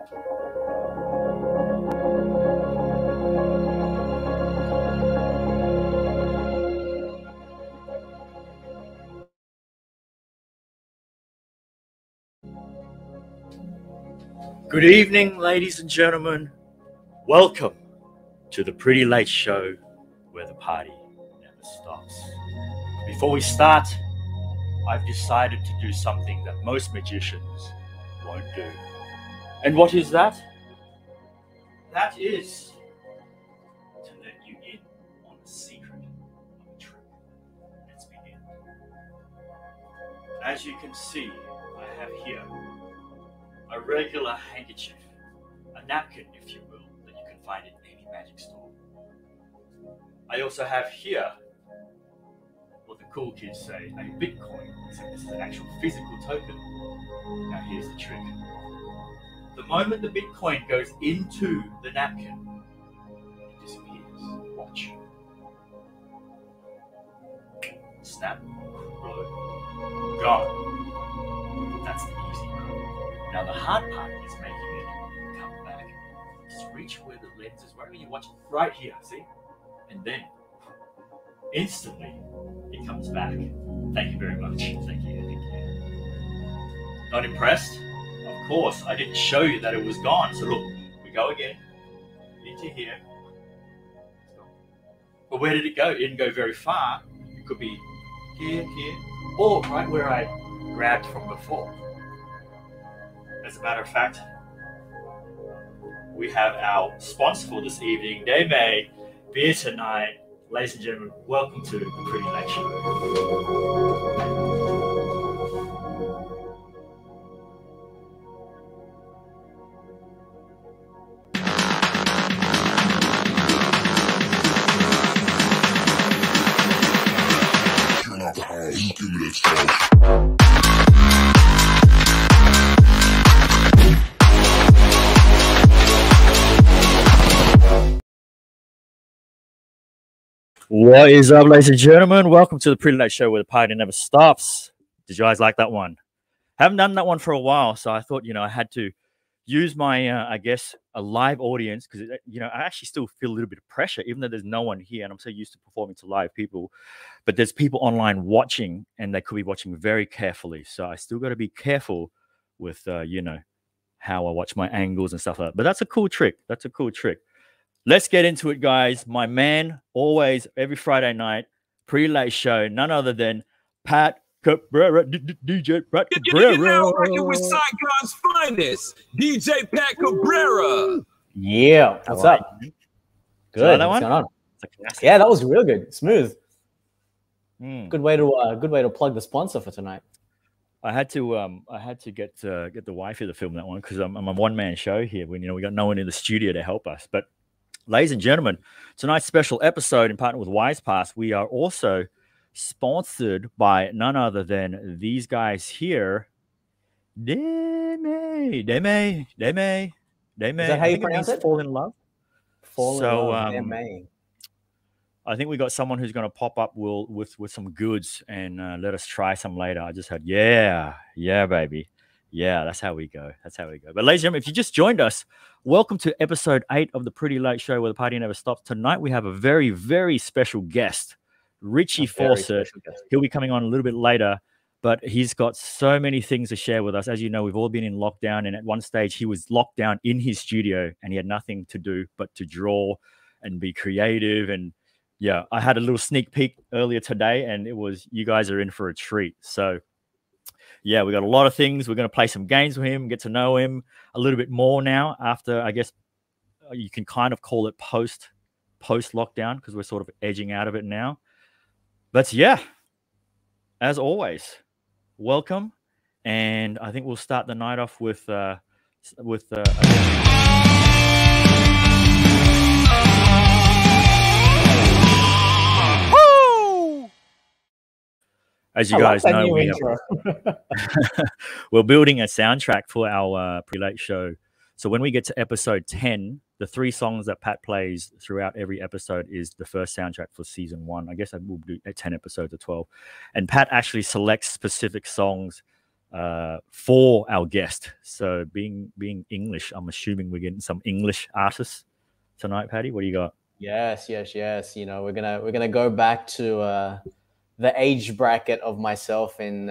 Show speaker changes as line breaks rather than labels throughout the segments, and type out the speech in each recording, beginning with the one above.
Good evening, ladies and gentlemen. Welcome to the Pretty Late Show, where the party never stops. Before we start, I've decided to do something that most magicians won't do. And what is that? That is to let you in on the secret of a trick. Let's begin. As you can see, I have here a regular handkerchief, a napkin, if you will, that you can find in any magic store. I also have here what the cool kids say, a Bitcoin, except this is an actual physical token. Now here's the trick. The moment the Bitcoin goes into the napkin, it disappears. Watch. Snap, roll, gone. That's the easy part. Now the hard part is making it come back. Just reach where the lens is. Right when you watch it, right here, see? And then, instantly, it comes back. Thank you very much. Thank you. Not impressed? Of course, I didn't show you that it was gone. So look, we go again, into here. But where did it go? It didn't go very far. It could be here, or right where I grabbed from before. As a matter of fact, we have our sponsor for this evening, Deme Beer Tonight. Ladies and gentlemen, welcome to the Pretty Late Show. Turn off the house, give me that stuff. What is up, ladies and gentlemen? Welcome to the Pretty Late Show, where the party never stops. Did you guys like that one? Haven't done that one for a while, so I thought, I had to use my, I guess, a live audience, because, I actually still feel a little bit of pressure, even though there's no one here, and I'm so used to performing to live people. But there's people online watching, and they could be watching very carefully. So I still got to be careful with, how I watch my angles and stuff like that. But that's a cool trick. That's a cool trick. Let's get into it, guys. My man, always, every Friday night, Pretty Late Show, none other than Pat Cabrera, DJ Pat Cabrera.
You're now rocking with Saigon's finest, DJ Pat Cabrera.
Yeah, what's up? Good.
That
what's
one?
going on? Yeah, that was real good, smooth. Good way to plug the sponsor for tonight.
I had to get the wifey to film that one, because I'm a one-man show here. When we got no one in the studio to help us, but. Ladies and gentlemen, tonight's special episode in partner with WisePass, we are also sponsored by none other than these guys here. Deme. Is
that how you pronounce it?
Fall in love.
Fall in love. Deme.
I think we got someone who's going to pop up with some goods and let us try some later. I just heard, yeah, baby. Yeah, that's how we go. But ladies and gentlemen, if you just joined us, welcome to episode 8 of the Pretty Late Show, where the party never stops. Tonight we have a very, very special guest, Richie Fawcett. He'll be coming on a little bit later, but he's got so many things to share with us. As you know, we've all been in lockdown, and at one stage he was locked down in his studio, and he had nothing to do but to draw and be creative. And yeah, I had a little sneak peek earlier today, and it was, you guys are in for a treat. So yeah, we got a lot of things. We're going to play some games with him, get to know him a little bit more now after, I guess, you can kind of call it post lockdown, because we're sort of edging out of it now. But yeah, as always, welcome. And I think we'll start the night off with as you guys know, we're building a soundtrack for our Pretty Late Show. So when we get to episode 10, the 3 songs that Pat plays throughout every episode is the first soundtrack for season 1. I guess I will do 10 episodes or 12. And Pat actually selects specific songs for our guest. So being English, I'm assuming we're getting some English artists tonight. Patty, what do you got?
Yes. You know, we're gonna go back to the age bracket of myself and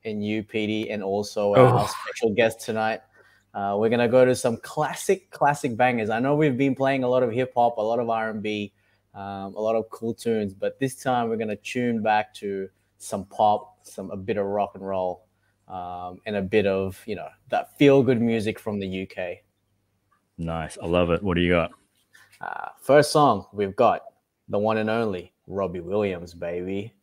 you, Petey, and also our special guest tonight. We're gonna go to some classic bangers. I know we've been playing a lot of hip hop, a lot of R&B, a lot of cool tunes, but this time we're gonna tune back to some pop, a bit of rock and roll, and a bit of, you know, that feel good music from the UK.
Nice, I love it. What do you got?
First song we've got the one and only Robbie Williams, baby.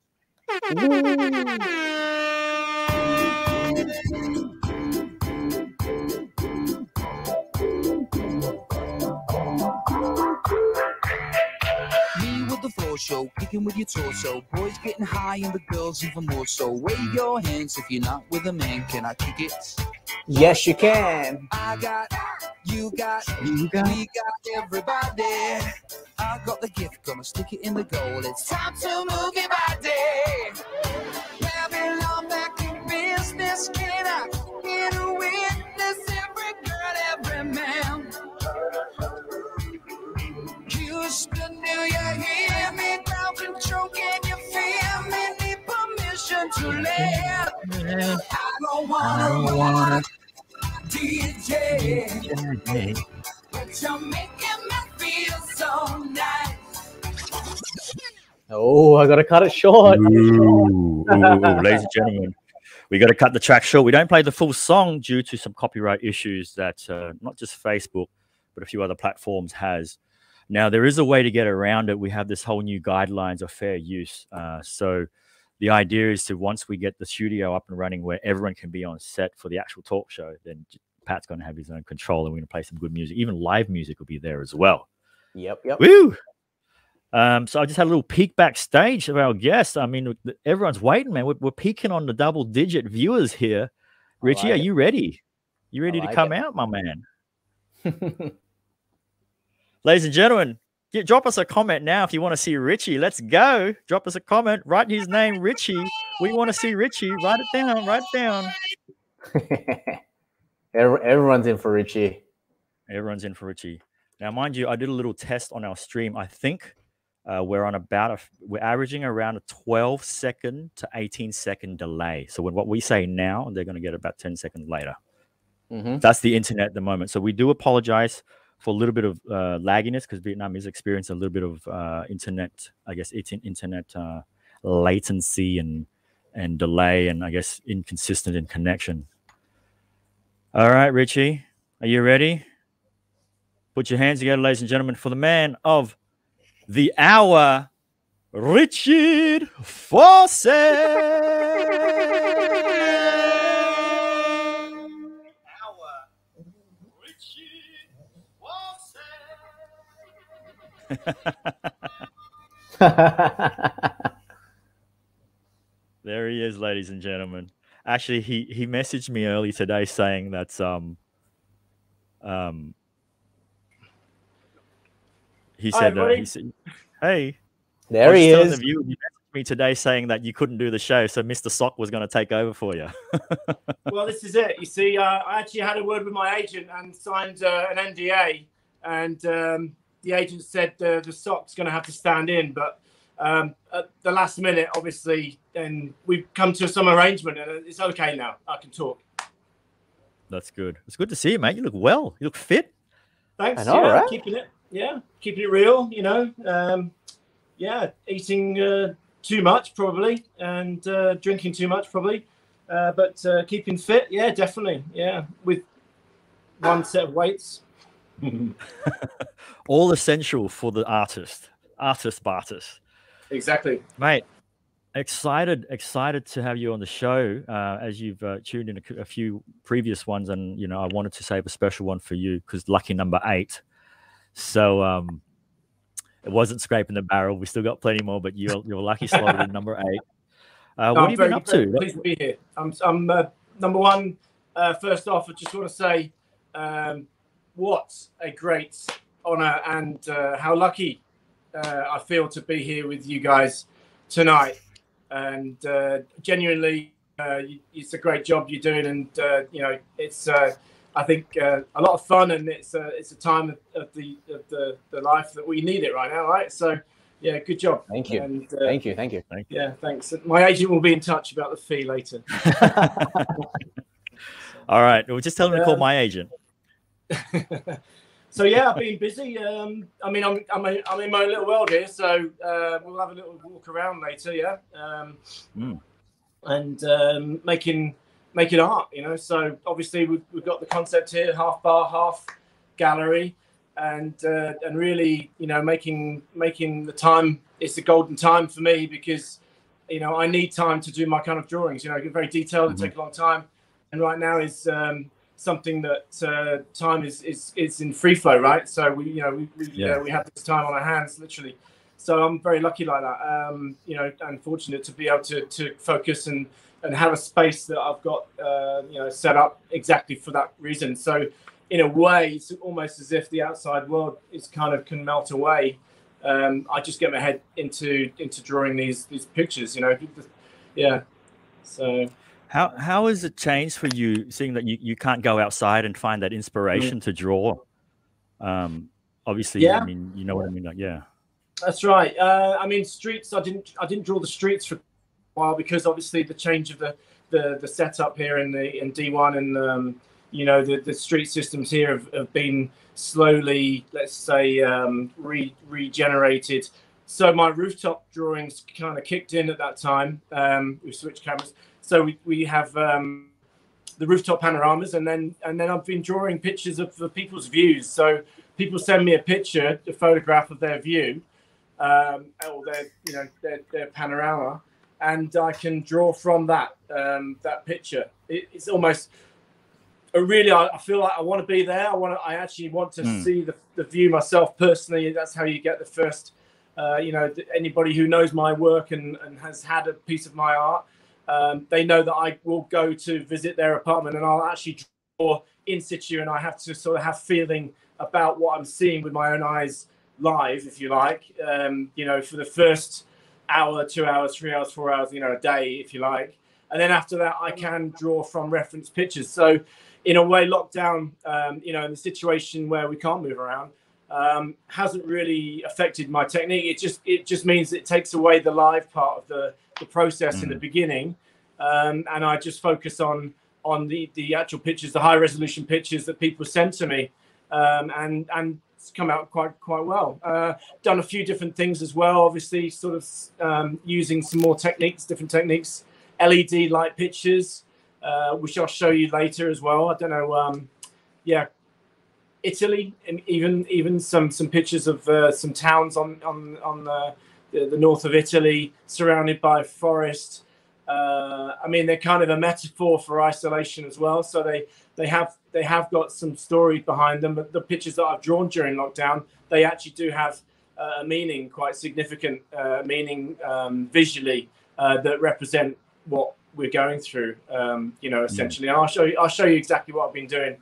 Show, kicking with your torso, boys getting high and the girls even more so. Wave your hands if you're not with a man. Can I kick it?
Yes, you can.
I got, you got, we got everybody. I got the gift, gonna stick it in the goal. It's time to move your body. Babylon back in business. Can I get a witness? Every girl, every man. Houston, do you hear me? Ground control, can you feel me? Need permission to land. I don't wanna DJ, but you're making me feel so nice.
Oh, I gotta cut it short.
Ooh, ladies and gentlemen, we got to cut the track short. We don't play the full song due to some copyright issues that not just Facebook, but a few other platforms has. Now, there is a way to get around it. We have this whole new guidelines of fair use. So the idea is to, once we get the studio up and running where everyone can be on set for the actual talk show, then Pat's going to have his own control and we're going to play some good music. Even live music will be there as well.
Yep.
Woo! So I just had a little peek backstage of our guests. I mean, everyone's waiting, man. We're peaking on the double-digit viewers here. Richie, are you ready? You ready to come out, my man? Ladies and gentlemen, drop us a comment now if you want to see Richie. Let's go. Drop us a comment. Write his name, Richie. We want to see Richie. Write it down. Write it down.
Everyone's in for Richie.
Everyone's in for Richie. Now, mind you, I did a little test on our stream. I think we're averaging around a 12-second to 18-second delay. So when what we say now, they're going to get about 10 seconds later. That's the internet at the moment. So we do apologize for a little bit of lagginess, because Vietnam is experiencing a little bit of internet, I guess, internet latency and delay, and I guess inconsistent in connection. All right, Richie, are you ready? Put your hands together, ladies and gentlemen, for the man of the hour, Richie Fawcett. There he is, ladies and gentlemen. Actually, he messaged me early today saying that he said, hey,
there he is.
He messaged me today saying that you couldn't do the show, so Mr. Sock was going to take over for you.
Well, this is it. You see, I actually had a word with my agent and signed an NDA, and the agent said the Sock's going to have to stand in, but at the last minute, obviously, then we've come to some arrangement, and it's okay now. I can talk. That's good. It's good to see you, mate. You look well. You look fit. Thanks.
I know, right?
Keeping it real, you know. Eating too much probably, and drinking too much probably, but keeping fit, yeah, definitely, yeah, with one set of weights.
All essential for the artist Bartist.
Exactly,
mate. Excited to have you on the show. As you've tuned in a few previous ones, and you know, I wanted to save a special one for you because lucky number 8. So it wasn't scraping the barrel. We still got plenty more, but you're lucky slotted in number 8. What have you been up to?
Pleased to be here. I'm number one. First off, I just want to say, what a great honor, and how lucky I feel to be here with you guys tonight. And genuinely, it's a great job you're doing, and you know, it's I think a lot of fun, and it's a time of the life that we need it right now, right? So yeah, good job.
Thank you.
And,
Thank you.
Yeah, thanks. My agent will be in touch about the fee later.
All right, we'll just tell him to call my agent.
So yeah, I've been busy. I mean, I'm in my own little world here, so we'll have a little walk around later, yeah. And making art, you know. So obviously we've got the concept here, half bar, half gallery, and really, you know, making the time. It's the golden time for me because, you know, I need time to do my kind of drawings. You know, get very detailed and take a long time. And right now is something that time is in free flow, right? So we have this time on our hands, literally. So I'm very lucky like that, you know, and fortunate to be able to focus and have a space that I've got, you know, set up exactly for that reason. So in a way, it's almost as if the outside world is kind of can melt away. I just get my head into drawing these pictures, you know. Yeah. So
how has it changed for you, seeing that you can't go outside and find that inspiration to draw? Obviously,
yeah.
I mean, you know what I mean, like, yeah.
That's right. I mean, streets. I didn't draw the streets for a while because obviously the change of the setup here in D1 and you know, the street systems here have been slowly, let's say, regenerated. So my rooftop drawings kind of kicked in at that time. We switched cameras, so we have the rooftop panoramas, and then I've been drawing pictures of people's views. So people send me a picture, a photograph of their view. Or their panorama, and I can draw from that picture. It's almost really. I feel like I want to be there. I actually want to see the view myself personally. That's how you get the first. You know, anybody who knows my work and has had a piece of my art, they know that I will go to visit their apartment and I'll actually draw in situ, and I have to sort of have feeling about what I'm seeing with my own eyes. Live, if you like, you know, for the first hour, 2 hours, 3 hours, 4 hours, you know, a day, if you like. And then after that, I can draw from reference pictures. So in a way, lockdown, you know, in the situation where we can't move around, hasn't really affected my technique. It just means it takes away the live part of the process in the beginning. And I just focus on the actual pictures, the high resolution pictures that people send to me. And come out quite well. Done a few different things as well, obviously sort of using some more different techniques, LED light pictures, which I'll show you later as well. I don't know, yeah, Italy, and even some pictures of some towns on the north of Italy surrounded by forest. I mean, they're kind of a metaphor for isolation as well. So they have got some story behind them. But the pictures that I've drawn during lockdown, they actually do have a meaning, quite significant meaning visually that represent what we're going through. You know, essentially. And I'll show you exactly what I've been doing,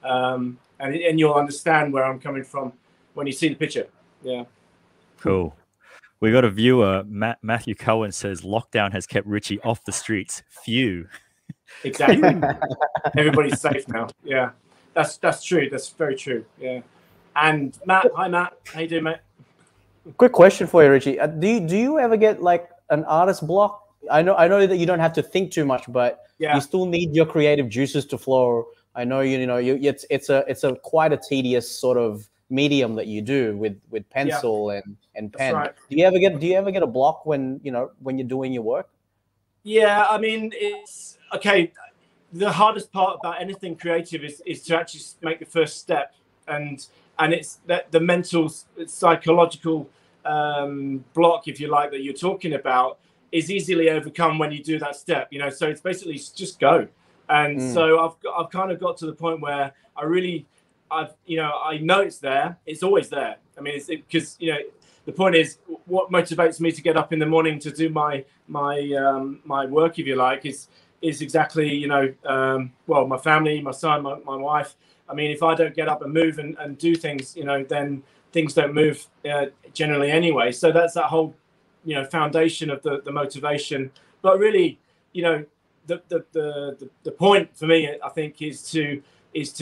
and you'll understand where I'm coming from when you see the picture. Yeah.
Cool. We got a viewer, Matthew Cohen says, lockdown has kept Richie off the streets. Phew.
Exactly. Everybody's safe now. Yeah, that's true. That's very true. Yeah. And Matt, hi Matt. How you doing, mate?
Quick question for you, Richie. Do you ever get like an artist block? I know that you don't have to think too much, but you still need your creative juices to flow. I know it's a quite a tedious sort of medium that you do with pencil and pen. Right. Do you ever get a block when you're doing your work?
Yeah, I mean, it's okay. The hardest part about anything creative is to actually make the first step, and it's that the mental, psychological block, if you like, that you're talking about is easily overcome when you do that step. You know, so it's basically just go. And so I've kind of got to the point where I know it's there. It's always there. I mean, because the point is, what motivates me to get up in the morning to do my work, if you like, is exactly my family, my son, my wife. I mean, if I don't get up and move and do things, then things don't move generally anyway. So that's that whole foundation of the motivation. But really, the point for me, I think, is to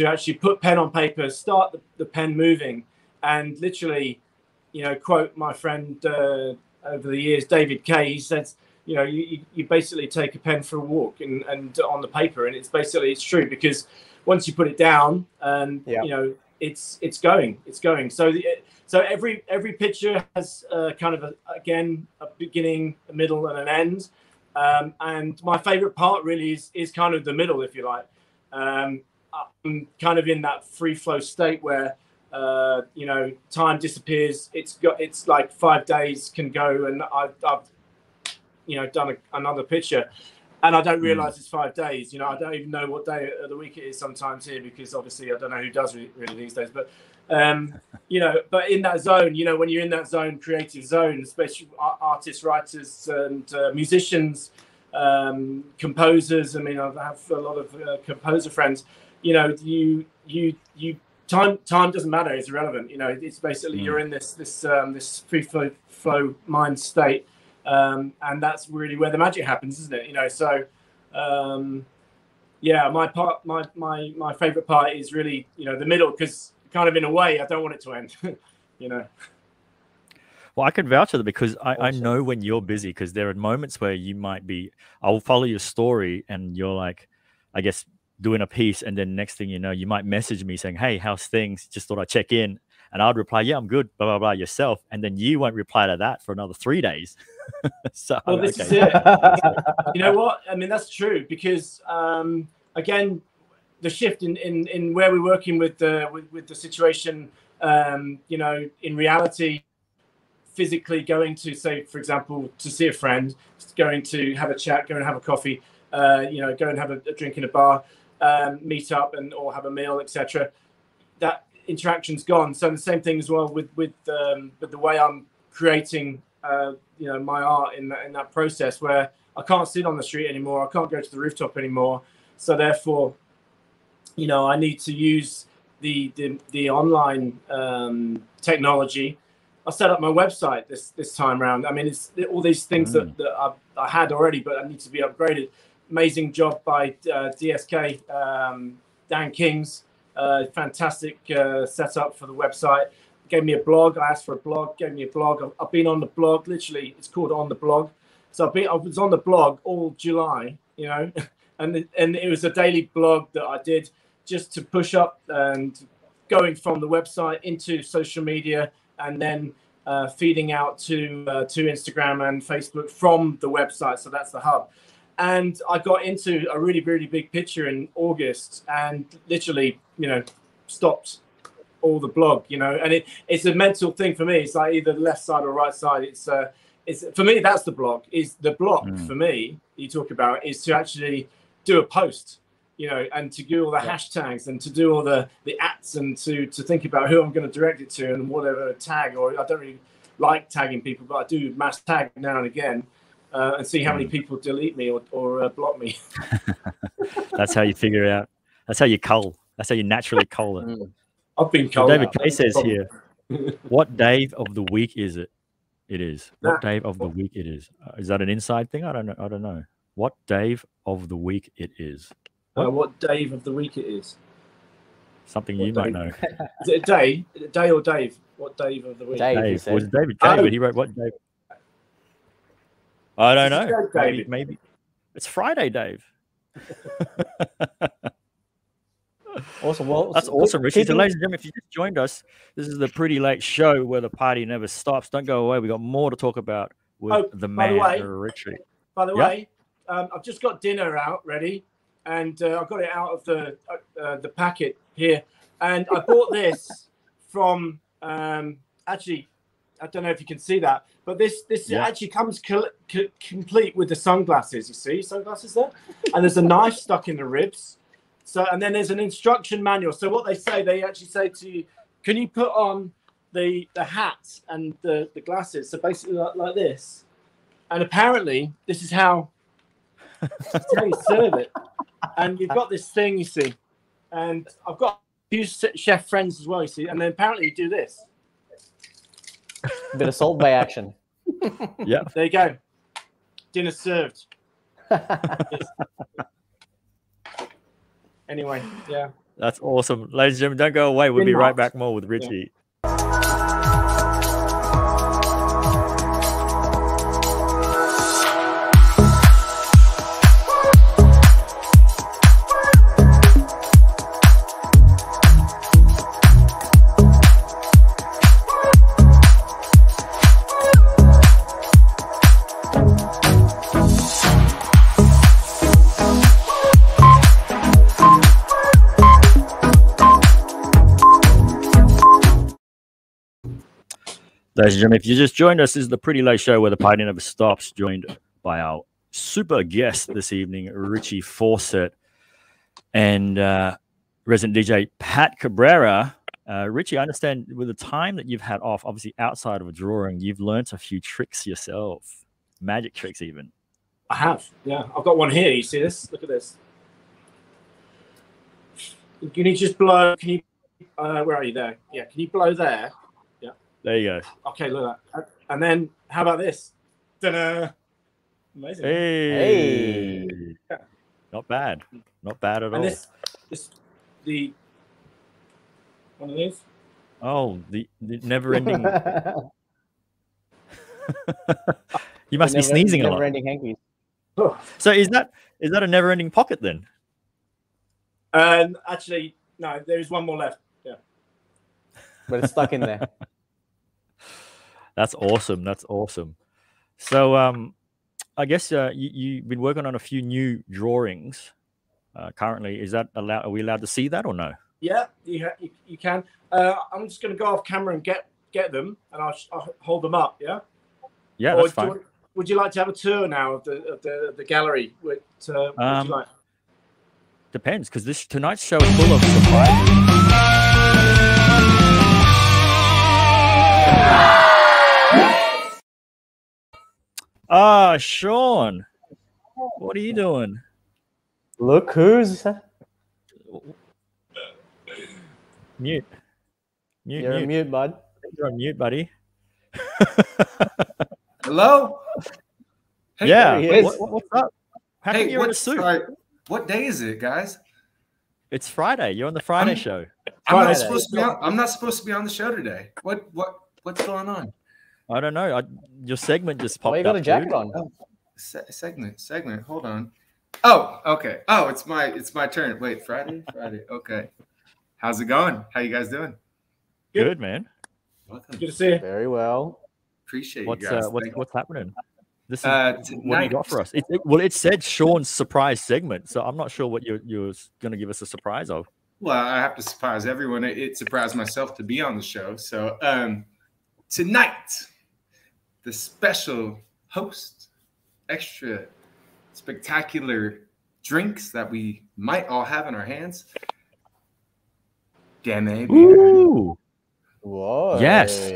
actually put pen on paper, start the pen moving, and literally, quote my friend over the years, David Kay. He says, you basically take a pen for a walk and on the paper, and it's true, because once you put it down, and it's going. So every picture has kind of a beginning, a middle, and an end. And my favorite part really is kind of the middle, if you like. I'm kind of in that free flow state where time disappears. It's like 5 days can go, and I've done another picture, and I don't realize it's 5 days. I don't even know what day of the week it is sometimes here, because obviously I don't know who does really these days. But but in that zone, when you're in that zone, creative zone, especially artists, writers, and musicians, composers. I mean, I have a lot of composer friends. Time doesn't matter. It's irrelevant. It's basically you're in this free flow mind state, and that's really where the magic happens, isn't it? So my favorite part is really the middle, because kind of in a way I don't want it to end.
Well, I can vouch for that, because I know when you're busy, because there are moments where you might be, I'll follow your story and you're like, I guess, doing a piece, and then next thing you know, you might message me saying, hey, how's things? Just thought I'd check in. And I'd reply, yeah, I'm good, blah, blah, blah, yourself. And then you won't reply to that for another 3 days. So,
well, this is it. You know what? I mean, that's true, because, again, the shift in where we're working with the situation, in reality, physically going to, say, for example, to see a friend, going to have a chat, go and have a coffee, go and have a drink in a bar, meet up or have a meal, etc. That interaction's gone. So the same thing as well with the way I'm creating, my art in that process, where I can't sit on the street anymore, I can't go to the rooftop anymore. So therefore, I need to use the online technology. I set up my website this time around. I mean, it's all these things that I had already, but I need to be upgraded. Amazing job by DSK, Dan King's, fantastic setup for the website. Gave me a blog. I asked for a blog. Gave me a blog. I've been on the blog. Literally, it's called On the Blog. So I was on the blog all July, and it was a daily blog that I did just to push up and going from the website into social media, and then feeding out to Instagram and Facebook from the website. So that's the hub. And I got into a really, really big picture in August, and literally, stopped all the blog, and it's a mental thing for me. It's like either the left side or right side. It's for me, that's the block. Is the block for me you talk about is to actually do a post, and to do all the hashtags and to do all the ats, and to think about who I'm going to direct it to and whatever tag. Or I don't really like tagging people, but I do mass tag now and again, and see how many people delete me or block me.
That's how you figure it out. That's how you cull. That's how you naturally cull it.
I've been culled.
David Kay says here, what day of the week is it? It is. What day of the week it is? Is that an inside thing? I don't know. What day of the week it is?
What day of the week it is?
Something you might know.
Is it a day? Day or Dave? What day of the week?
Dave. Was David Kay, but he wrote what day? I don't know. Maybe. It's Friday, Dave.
Awesome. Well,
that's awesome, Richie. So, ladies and gentlemen, if you just joined us, this is the Pretty Late Show where the party never stops. Don't go away. We got more to talk about with the man, Richie.
By the way, I've just got dinner out ready, and I've got it out of the packet here, and I bought this from actually, I don't know if you can see that, but this actually comes complete with the sunglasses. You see sunglasses there, and there's a knife stuck in the ribs. So, and then there's an instruction manual. So what they actually say to you, can you put on the hat and the glasses? So basically like this. And apparently this is how you serve it. And you've got this thing, you see. And I've got a few chef friends as well, you see. And then apparently you do this.
Bit of Salt Bay action.
Yeah.
There you go. Dinner served. Anyway, yeah.
That's awesome. Ladies and gentlemen, don't go away. We'll be right back more with Richie. Ladies and gentlemen, if you just joined us, this is the Pretty Late Show where the party never stops, joined by our super guest this evening, Richie Fawcett, and resident DJ Pat Cabrera. Richie, I understand with the time that you've had off, obviously outside of a drawing, you've learnt a few tricks yourself, magic tricks even.
I have, yeah. I've got one here. You see this? Look at this. Can you just blow? Can you? Where are you there? Yeah. Can you blow there?
There you go.
Okay, look at that. And then how about this? Ta-da! Amazing.
Hey. Yeah. Not bad. Not bad at all.
This the one of these.
Oh, the never-ending. You must be sneezing a lot.
Never-ending hankies.
So is that a never-ending pocket then?
Actually, no. There is one more left. Yeah.
But it's stuck in there.
That's awesome. That's awesome. So, I guess you've been working on a few new drawings currently. Is that allowed? Are we allowed to see that or no?
Yeah, you can. I'm just going to go off camera and get them, and I'll hold them up. Yeah.
Yeah, that's fine.
Would you like to have a tour now of the gallery? What would you like?
Depends, because tonight's show is full of surprises. Sean, what are you doing?
Look who's
mute.
You're on mute, bud.
You're on mute, buddy.
Hello.
Hey, yeah. What's up? How come
hey,
you're in a suit?
What day is it, guys?
It's Friday. You're on the Friday show.
I'm not supposed to be on the show today. What's going on?
I don't know. Your segment just popped up.
You got a jacket on.
Oh, segment. Hold on. Oh, okay. Oh, it's my turn. Wait, Friday. Okay. How's it going? How you guys doing?
Good, man.
Welcome.
Good to see you.
Very well.
Appreciate you guys.
What's happening? This is
tonight,
what do you got for us? It said Sean's surprise segment, so I'm not sure what you're going to give us a surprise of.
Well, I have to surprise everyone. It surprised myself to be on the show. So tonight, the special host, extra spectacular drinks that we might all have in our hands. Deme.
Ooh.
Whoa.
Yes.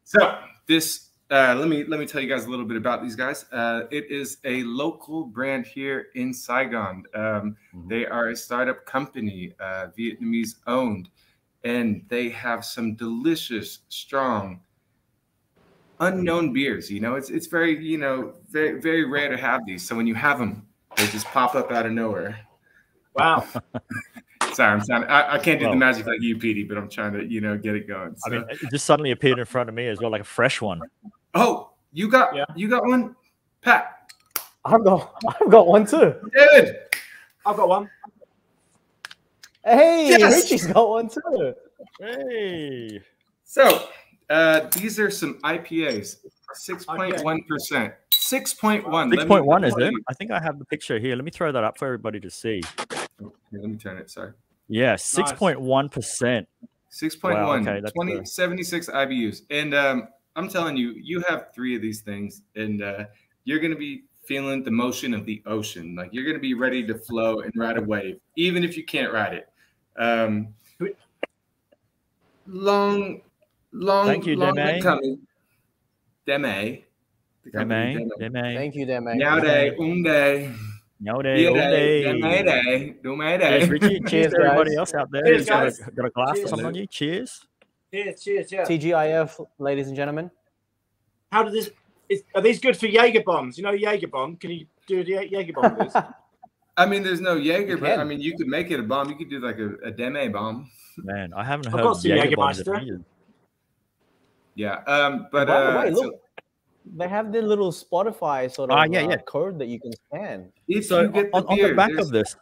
So this, let me tell you guys a little bit about these guys. It is a local brand here in Saigon. They are a startup company, Vietnamese owned, and they have some delicious, strong, unknown beers. You know, it's very, very, very rare to have these. So when you have them, they just pop up out of nowhere.
Wow.
Sorry, I can't do the magic like you, Petey, but I'm trying to, get it going. So.
I mean, it just suddenly appeared in front of me as well, like a fresh one.
Oh, you got one, Pat?
I've got one too.
David,
I've got one.
Hey,
yes!
Richie's got one too.
Hey.
So these are some IPAs, 6.1%. 6.1.
6.1 is it? I think I have the picture here. Let me throw that up for everybody to see.
Okay, let me turn it. Sorry.
Yeah, 6.1%.
6.1.
Wow, okay, that's
76 IBUs. And I'm telling you, you have 3 of these things, and you're going to be feeling the motion of the ocean. Like you're going to be ready to flow and ride a wave, even if you can't ride it. Long
Thank you,
Deme. Coming. Deme.
Deme.
Thank you, Deme.
Nyaude, umde.
Cheers, Richie. Cheers to everybody else out there.
Cheers,
Got a glass or something on you. Cheers.
Cheers, yeah.
TGIF, ladies and gentlemen.
How did this Are these good for Jaeger bombs? You know Jaeger bomb? Can you do a Jaeger bomb with this?
I mean, there's no Jaeger, but
can.
I mean, you could make it a bomb. You could do like a deme bomb.
Man, I haven't
I've
heard
got some
Jaeger bombs in
Jägermeister.
ages.
Yeah. But
By the way,
so
look, they have the little Spotify sort of
yeah.
code that you can scan.
if
So
you get the
on
beer,
the back
there's-
of this,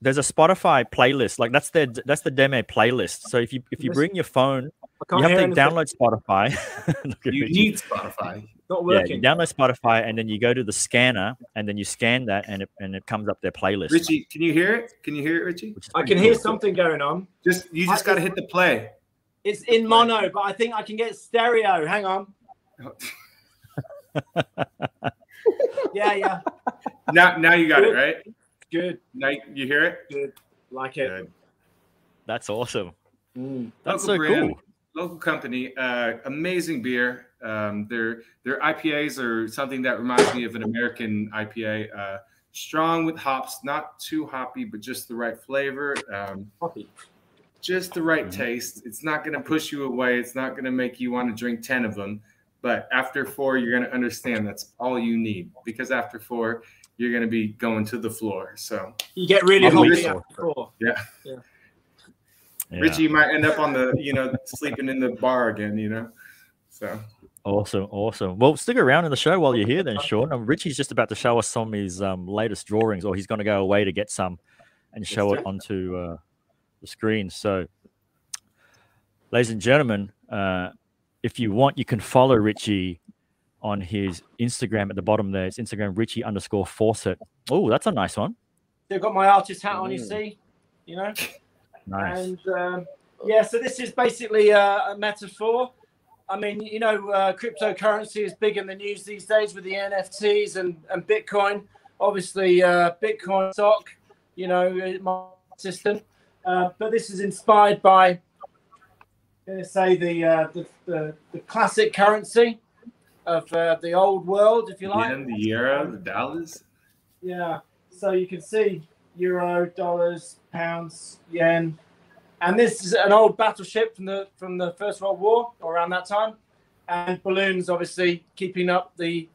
there's a Spotify playlist. Like that's the Deme playlist. So if you bring your phone,
I
you
can't
have
hear
to
anything.
download Spotify. Look at
you
Richie.
need Spotify.
Not
Yeah,
working.
you download Spotify and then you go to the scanner and then you scan that and it comes up their playlist.
Richie, can you hear it? Can you hear it, Richie?
which is
I
pretty
can hear
cool.
something going on.
You just got to hit the play.
It's in mono, but I think I can get stereo. Hang on. Yeah.
Now you got it right.
Good.
Now you hear it.
Good. Like it.
Good.
That's awesome.
Mm.
That's
Local
so
brand,
cool.
Local company, amazing beer. Their IPAs are something that reminds me of an American IPA. Strong with hops, not too hoppy, but just the right flavor,
Coffee.
just the right taste. It's not going to push you away. It's not going to make you want to drink 10 of them. But after 4, you're going to understand that's all you need, because after 4, you're going to be going to the floor. So
You get really
I'm
hoppy
with
after 4.
yeah.
Yeah.
Richie might end up on the, sleeping in the bar again, So
Awesome. Well, stick around in the show while you're here then, Sean. Richie's just about to show us some of his latest drawings, or he's going to go away to get some and show it onto the screen. So, ladies and gentlemen, if you want, you can follow Richie on his Instagram at the bottom there. It's Instagram, Richie_Fawcett. Oh, that's a nice one.
They've got my artist hat on, you see,
Nice.
And so this is basically a metaphor. I mean, cryptocurrency is big in the news these days with the NFTs and Bitcoin. Obviously, Bitcoin stock, my assistant. But this is inspired by, say, the classic currency of the old world, if you like.
Yen, the euro, the dollars.
Yeah. So you can see euro, dollars, pounds, yen. And this is an old battleship from the First World War, or around that time, and balloons, obviously keeping up the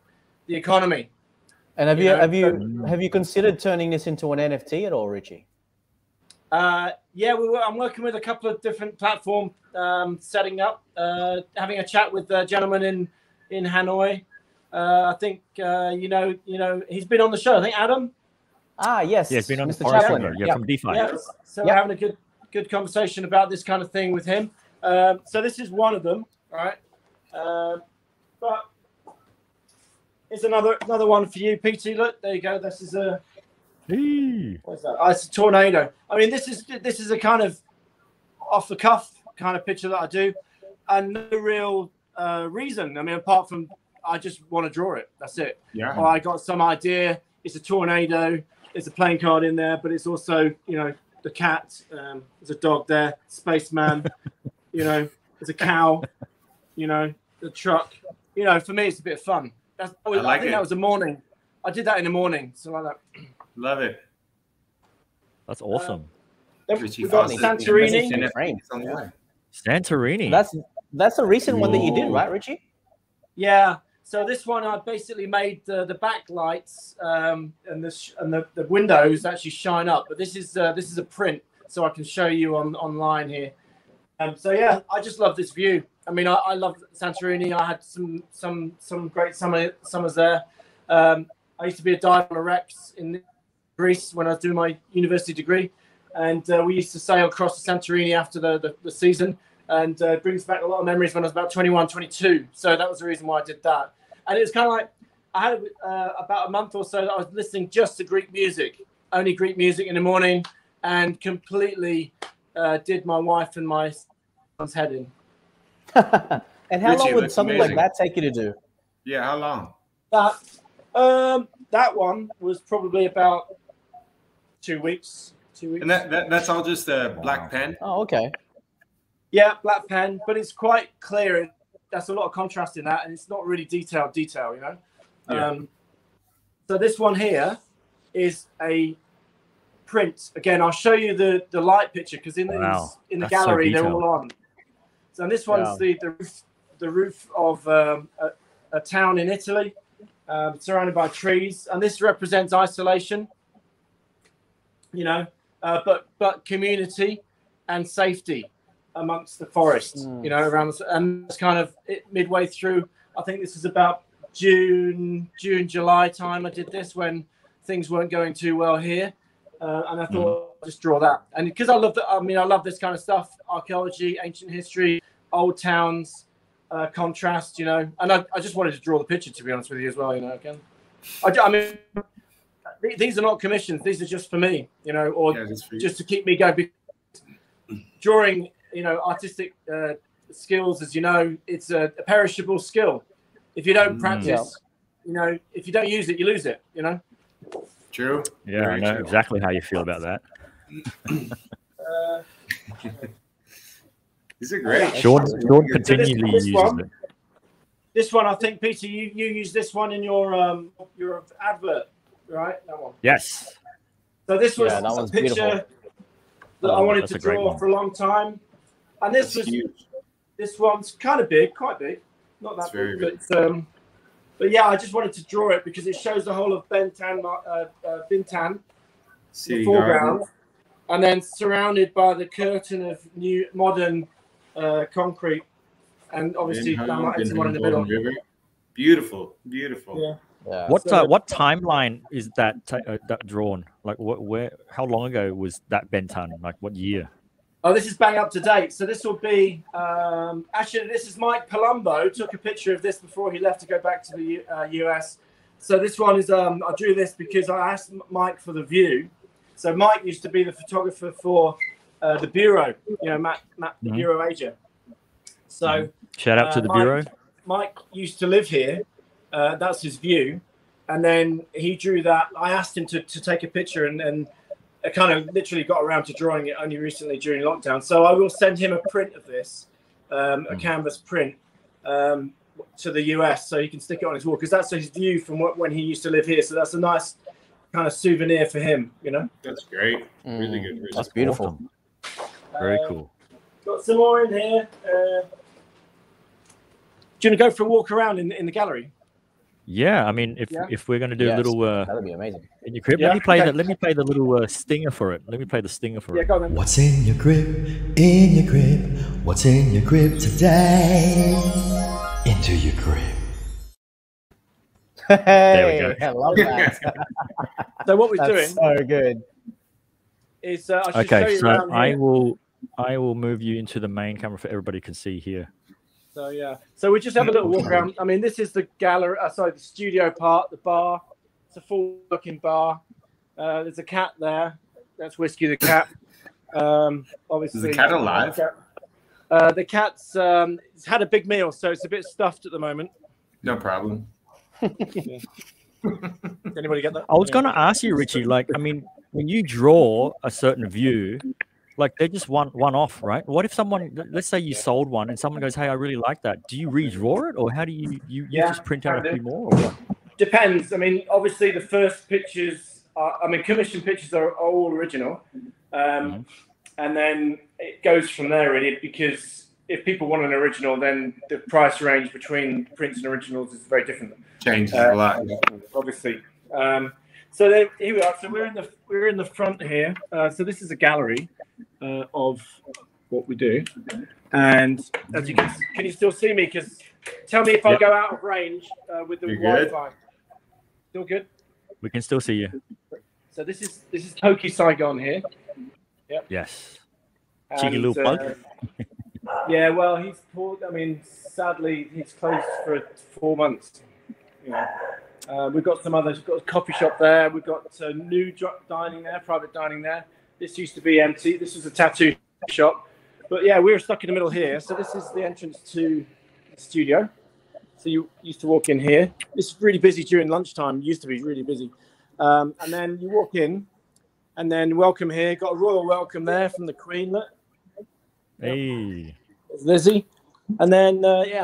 economy.
And have you considered turning this into an NFT at all, Richie?
I'm working with a couple of different platforms, setting up, having a chat with a gentleman in Hanoi. I think he's been on the show. I think Adam.
Yes.
Yeah, it's been on
Mr.
the forest
Chaplin.
number. Yeah, from DeFi.
Yeah, so we're having a good conversation about this kind of thing with him. So this is one of them, all right? But it's another one for you, PT. Look, there you go. This is a what's that? Oh, it's a tornado. I mean, this is a kind of off the cuff kind of picture that I do, and no real reason. I mean, apart from I just want to draw it. That's it.
Yeah.
Or I got some idea. It's a tornado. There's a playing card in there, but it's also, the cat. There's a dog there. Spaceman. There's a cow. The truck. For me, it's a bit of fun. I think that was a morning. I did that in the morning. So like that.
Love it.
That's awesome.
Richie
We've got
Fawcett.
Santorini.
It's on the way.
Santorini.
That's a recent one that you did,
Ooh.
right, Richie?
Yeah. So this one, I basically made the backlights and the windows actually shine up. But this is a print, so I can show you online here. So yeah, I just love this view. I mean, I love Santorini. I had some great summers there. I used to be a diver on a Rex in Greece when I was doing my university degree, and we used to sail across to Santorini after the season, and it brings back a lot of memories when I was about 21, 22. So that was the reason why I did that. And it was kind of like I had about a month or so that I was listening just to Greek music, only Greek music in the morning, and completely did my wife and my son's head in.
And how
Richie,
long would
that's
something
amazing.
like that take you to do?
Yeah, how long?
That one was probably about 2 weeks. 2 weeks.
And that's all just a black pen?
Oh, okay.
Yeah, black pen, but it's quite clear. That's a lot of contrast in that, and it's not really detail,
Yeah.
So this one here is a print. Again, I'll show you the light picture because in the
That's
gallery
so
they're all on. So and this one's the roof of a town in Italy, surrounded by trees, and this represents isolation. You know, but community and safety amongst the forest. You know, around and it's kind of midway through. I think this is about June, July time. I did this when things weren't going too well here, and I thought I'd just draw that. And because I love that, I mean, I love this kind of stuff: archaeology, ancient history, old towns, contrast. You know, and I just wanted to draw the picture, to be honest with you, as well. You know, again, I mean, these are not commissions; these are just for me. You know, or just to keep me going. Drawing, you know, artistic skills, as you know, it's a perishable skill. If you don't practice, you know, if you don't use it, you lose it, you know?
True.
Yeah,
Very
I know
true.
exactly how you feel about that.
These are great.
Sean continually uses it.
This one, I think, Peter, you use this one in your advert, right? That one.
Yes.
So this was
that
a
one's
picture
beautiful.
that I wanted
that's
to
a great
draw
one.
for a long time. And this
That's huge.
this one's kind of big, quite big. Not that
It's very
big, but yeah, I just wanted to draw it because it shows the whole of Bintan, the
City
foreground,
garden.
and then surrounded by the curtain of new modern concrete, and obviously it's one in the middle.
River. Beautiful, beautiful.
Yeah.
Yeah.
What timeline is that that drawn? Like where? How long ago was that Bentan? Like what year?
Oh, this is bang up to date. So this will be actually this is Mike Palumbo took a picture of this before he left to go back to the US. So this one is I drew this because I asked Mike for the view. So Mike used to be the photographer for the Bureau, you know, Matt the Bureau Asia. So
shout out to the Bureau.
Mike used to live here. That's his view, and then he drew that. I asked him to take a picture, and I kind of literally got around to drawing it only recently during lockdown. So I will send him a print of this, a canvas print, to the US, so he can stick it on his wall, because that's his view from when he used to live here. So that's a nice kind of souvenir for him, you know.
That's great. Really good. Really
That's
good.
beautiful.
Very cool.
Got some more in here. Do you want to go for a walk around in the gallery?
Yeah, I mean, if we're gonna do a little
that'd be amazing.
in your crib,
Yeah,
let me play
okay.
Let me play the little stinger for it. Let me play the stinger for
Yeah,
it.
go on then.
What's in your crib? In your crib? What's in your crib today? Into your crib.
Hey,
we go.
I love that.
So what we're
That's
doing
so good.
is I should show
Okay,
you
so
around here.
I will move you into the main camera for everybody can see here.
So yeah, so we just have a little walk around. I mean, this is the gallery. Sorry, the studio part, the bar. It's a full-looking bar. There's a cat there. That's Whiskey the cat. Obviously,
Is the cat alive?
The cat's it's had a big meal, so it's a bit stuffed at the moment.
No problem.
Did anybody get that?
I was gonna ask you, Richie. Like, I mean, when you draw a certain view, like they're just one off, right? What if someone, let's say you sold one, and someone goes, "Hey, I really like that." Do you redraw it, or how do you
Yeah,
just print out a
can
few
do.
more? Or what?
Depends. I mean, obviously, the first pictures commission pictures are all original. And then it goes from there, really, because if people want an original, then the price range between prints and originals is very different.
Changes a lot.
Obviously. So there, here we are. So we're in the front here. So this is a gallery of what we do. And as you can you still see me? Because tell me if I go out of range with the
You're good?
Wi-Fi. Still good?
We can still see you.
So this is Toki Saigon here.
Yes. Cheeky
And,
little plug.
Yeah, well, he's poor. I mean, sadly, he's closed for 4 months. You know. We've got some others. We've got a coffee shop there. We've got a new dining there, private dining there. This used to be empty. This was a tattoo shop. But yeah, we're stuck in the middle here. So this is the entrance to the studio. So you used to walk in here. It's really busy during lunchtime. It used to be really busy. And then you walk in, and then welcome here. Got a royal welcome there from the Queen. Look.
Hey.
There's Lizzie. And then,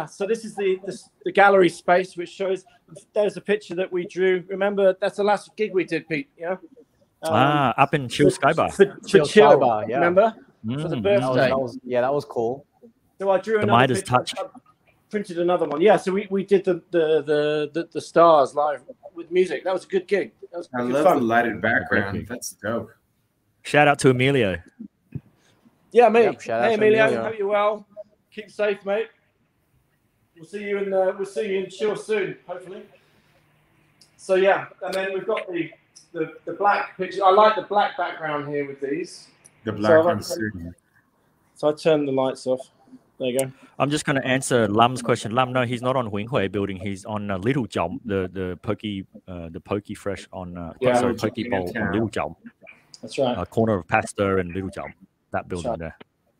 so this is the gallery space, which shows, there's a picture that we drew. Remember, that's the last gig we did, Pete, yeah?
Up in Chill Skybar.
For
Chill
Chill,
Skybar, yeah.
remember? For the
Mm.
birthday.
That was cool.
So I drew
The
another
Midas
picture.
touch.
printed another one. Yeah, so we did the stars live with music. That was a good gig. That was
I
good
love
fun.
the lighted background. That's dope.
Shout out to Emilio.
Yeah, mate.
Yep, shout out
Hey,
to
Emilio.
Emilio.
Hope you're well. Keep safe, mate. We'll see you in Chill soon, hopefully. So yeah, and then we've got the black picture. I like the black background here with these.
The black one's
So I turn the lights off. There you go.
I'm just going to answer Lam's question. Lam, no, he's not on Winghui building. He's on Little Jump, the pokey fresh on sorry, poke bowl on Little Jump.
That's right.
Corner of Pasteur and Little Jump. That building
right.
there.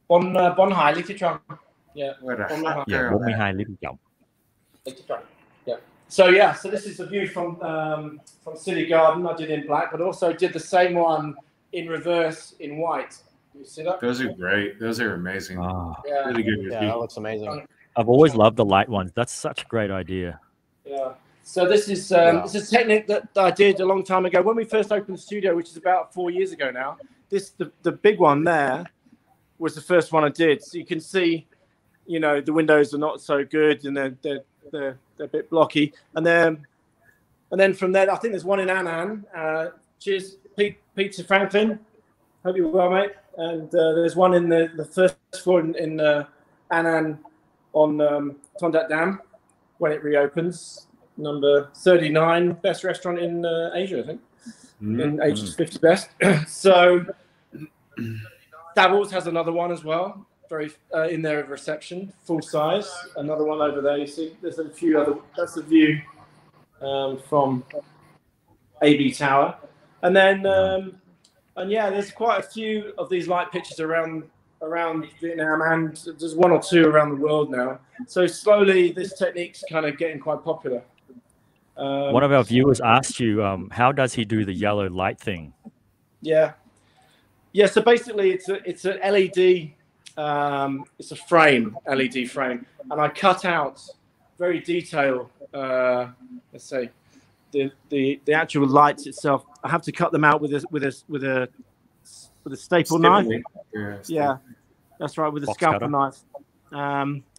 Bon Hai, Little Jump. Yeah.
Yeah, Bon Hai, Little Jump.
Yeah. So yeah, so this is a view from City Garden. I did in black, but also did the same one in reverse in white. You see that?
Those are great. Those are amazing.
Yeah.
Really good review.
Yeah, that looks amazing.
I've always loved the light ones. That's such a great idea.
Yeah. So this is this is a technique that I did a long time ago when we first opened the studio, which is about 4 years ago now. The big one there was the first one I did. So you can see, you know, the windows are not so good and they're a bit blocky. And then from there, I think there's one in Annan. Cheers, Peter Franklin. Hope you're well, mate. And there's one in the first floor in Annan on Tondat Dam when it reopens. Number 39, best restaurant in Asia, I think. In Asia's 50 best. So Davos has another one as well. Very in their reception, full size. Another one over there. You see, there's a few other. That's the view from AB Tower, and then and yeah, there's quite a few of these light pictures around Vietnam, and there's one or two around the world now. So slowly, this technique's kind of getting quite popular.
One of our viewers asked you, how does he do the yellow light thing?
Yeah. So basically, it's an LED. It's a frame, LED frame, and I cut out very detailed. Let's say the actual lights itself. I have to cut them out with a staple knife. Yeah, that's right, with a scalpel knife.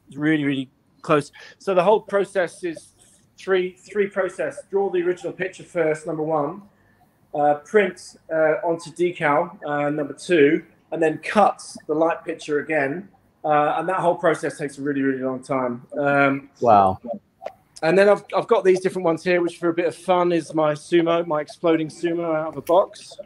It's really close. So the whole process is three process. Draw the original picture first, number one. Print onto decal, number two. And then cuts the light picture again, and that whole process takes a really long time.
Wow!
And then I've got these different ones here, which for a bit of fun is my exploding sumo out of a box.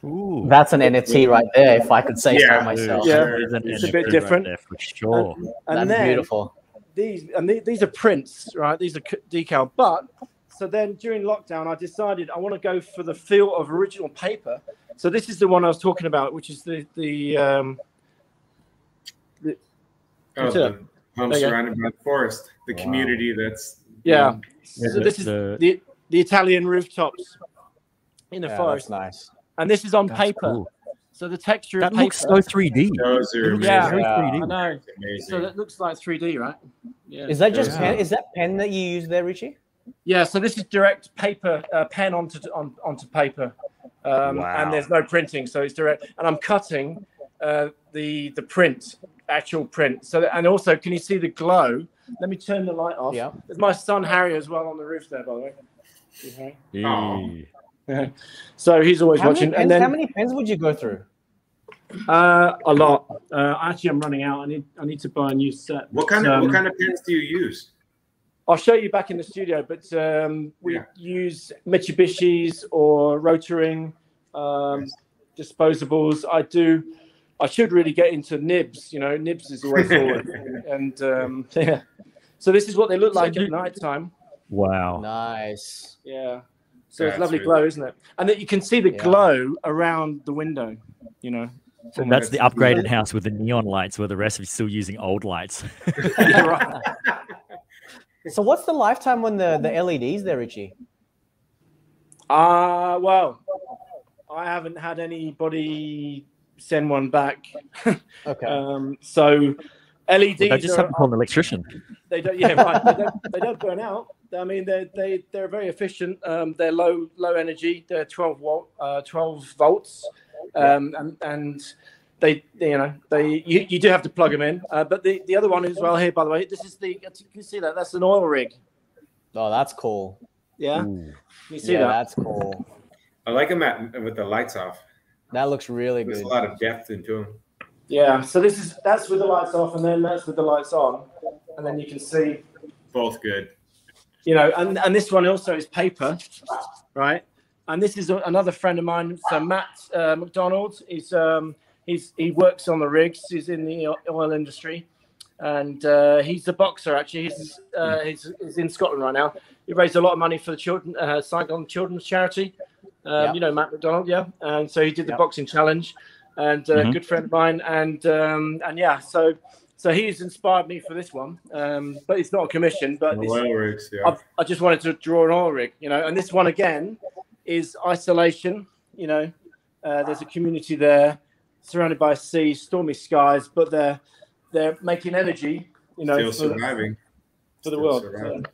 Ooh,
that's an NFT right there, if I could say so myself.
Yeah, it's a bit different
right there for sure.
And
that's
then
beautiful.
These are prints, right? These are decal. But so then during lockdown, I decided I want to go for the feel of original paper. So this is the one I was talking about, which is the
home surrounded by the forest, the community that's
So this is the Italian rooftops in the forest.
That's nice.
And this is on paper.
Cool.
So the texture
that
of paper
looks so 3D.
Those are amazing.
Very 3D.
I know. So that looks like 3D, right? Yeah.
Is that just pen? Is that pen that you use there, Richie?
Yeah. So this is direct paper, pen onto paper. And there's no printing, so it's direct. And I'm cutting the print, actual print. So and also, can you see the glow? Let me turn the light off.
Yeah.
There's my son Harry as well on the roof there, by the way.
Yeah.
So he's always watching.
And then how many pens would you go through?
A lot. Actually, I'm running out. I need to buy a new set.
What kind of pens do you use?
I'll show you back in the studio, but we use Mitsubishi's or Rotring disposables. I should really get into nibs. You know, nibs is the way forward. And yeah, so this is what they look like at night time.
Wow.
Nice.
Yeah. So it's lovely glow, isn't it? And that you can see the glow around the window. You know.
So that's the upgraded house with the neon lights, where the rest of you still using old lights.
Yeah, right.
So what's the lifetime on the LEDs there, Richie?
Well, I haven't had anybody send one back.
Okay.
So LEDs
they just have to call an electrician.
They don't. Yeah, right. They don't burn out. I mean, they're very efficient. They're low energy. They're 12 volts. And you do have to plug them in. But the other one as well here, by the way, this is you can see that's an oil rig.
Oh, that's cool.
Yeah, you see that?
That's cool.
I like them with the lights off.
That looks really good.
There's a lot of depth into them.
Yeah, so that's with the lights off, and then that's with the lights on, and then you can see
both good.
And this one also is paper, right? And this is another friend of mine, so Matt McDonald. He works on the rigs. He's in the oil industry, and he's a boxer. Actually, he's in Scotland right now. He raised a lot of money for the children, Saigon Children's Charity. You know Matt McDonald, yeah. And so he did the boxing challenge, and good friend of mine. And yeah, so he's inspired me for this one. But it's not a commission. But
oil rigs, yeah.
I just wanted to draw an oil rig, And this one again is isolation. There's a community there, surrounded by sea, stormy skies, but they're making energy,
still surviving
for the world.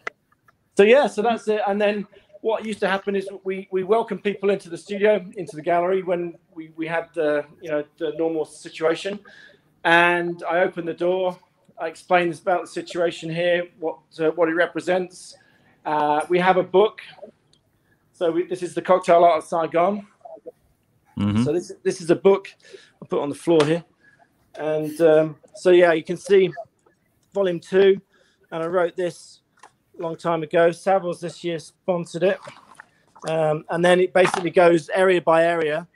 So yeah, so that's it. And then what used to happen is we welcome people into the studio, into the gallery when we had the normal situation, and I opened the door. I explained about the situation here, what it represents. We have a book. So this is the Cocktail Art of Saigon.
Mm-hmm.
So this is a book I put on the floor here, and so yeah, you can see volume 2, and I wrote this a long time ago. Savills this year sponsored it, and then it basically goes area by area,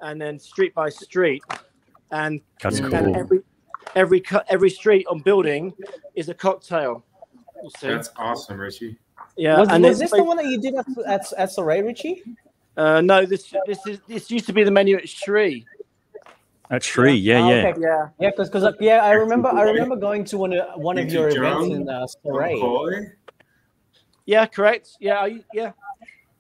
and then street by street, and,
That's cool.
and every street on building is a cocktail. You see?
That's awesome, Richie.
Yeah,
was this the one that you did at Saray, Richie?
No, this used to be the menu at Sri.
At Sri, yeah.
Okay. Yeah, because I remember going to one of your events in Saray.
Yeah, correct. Yeah.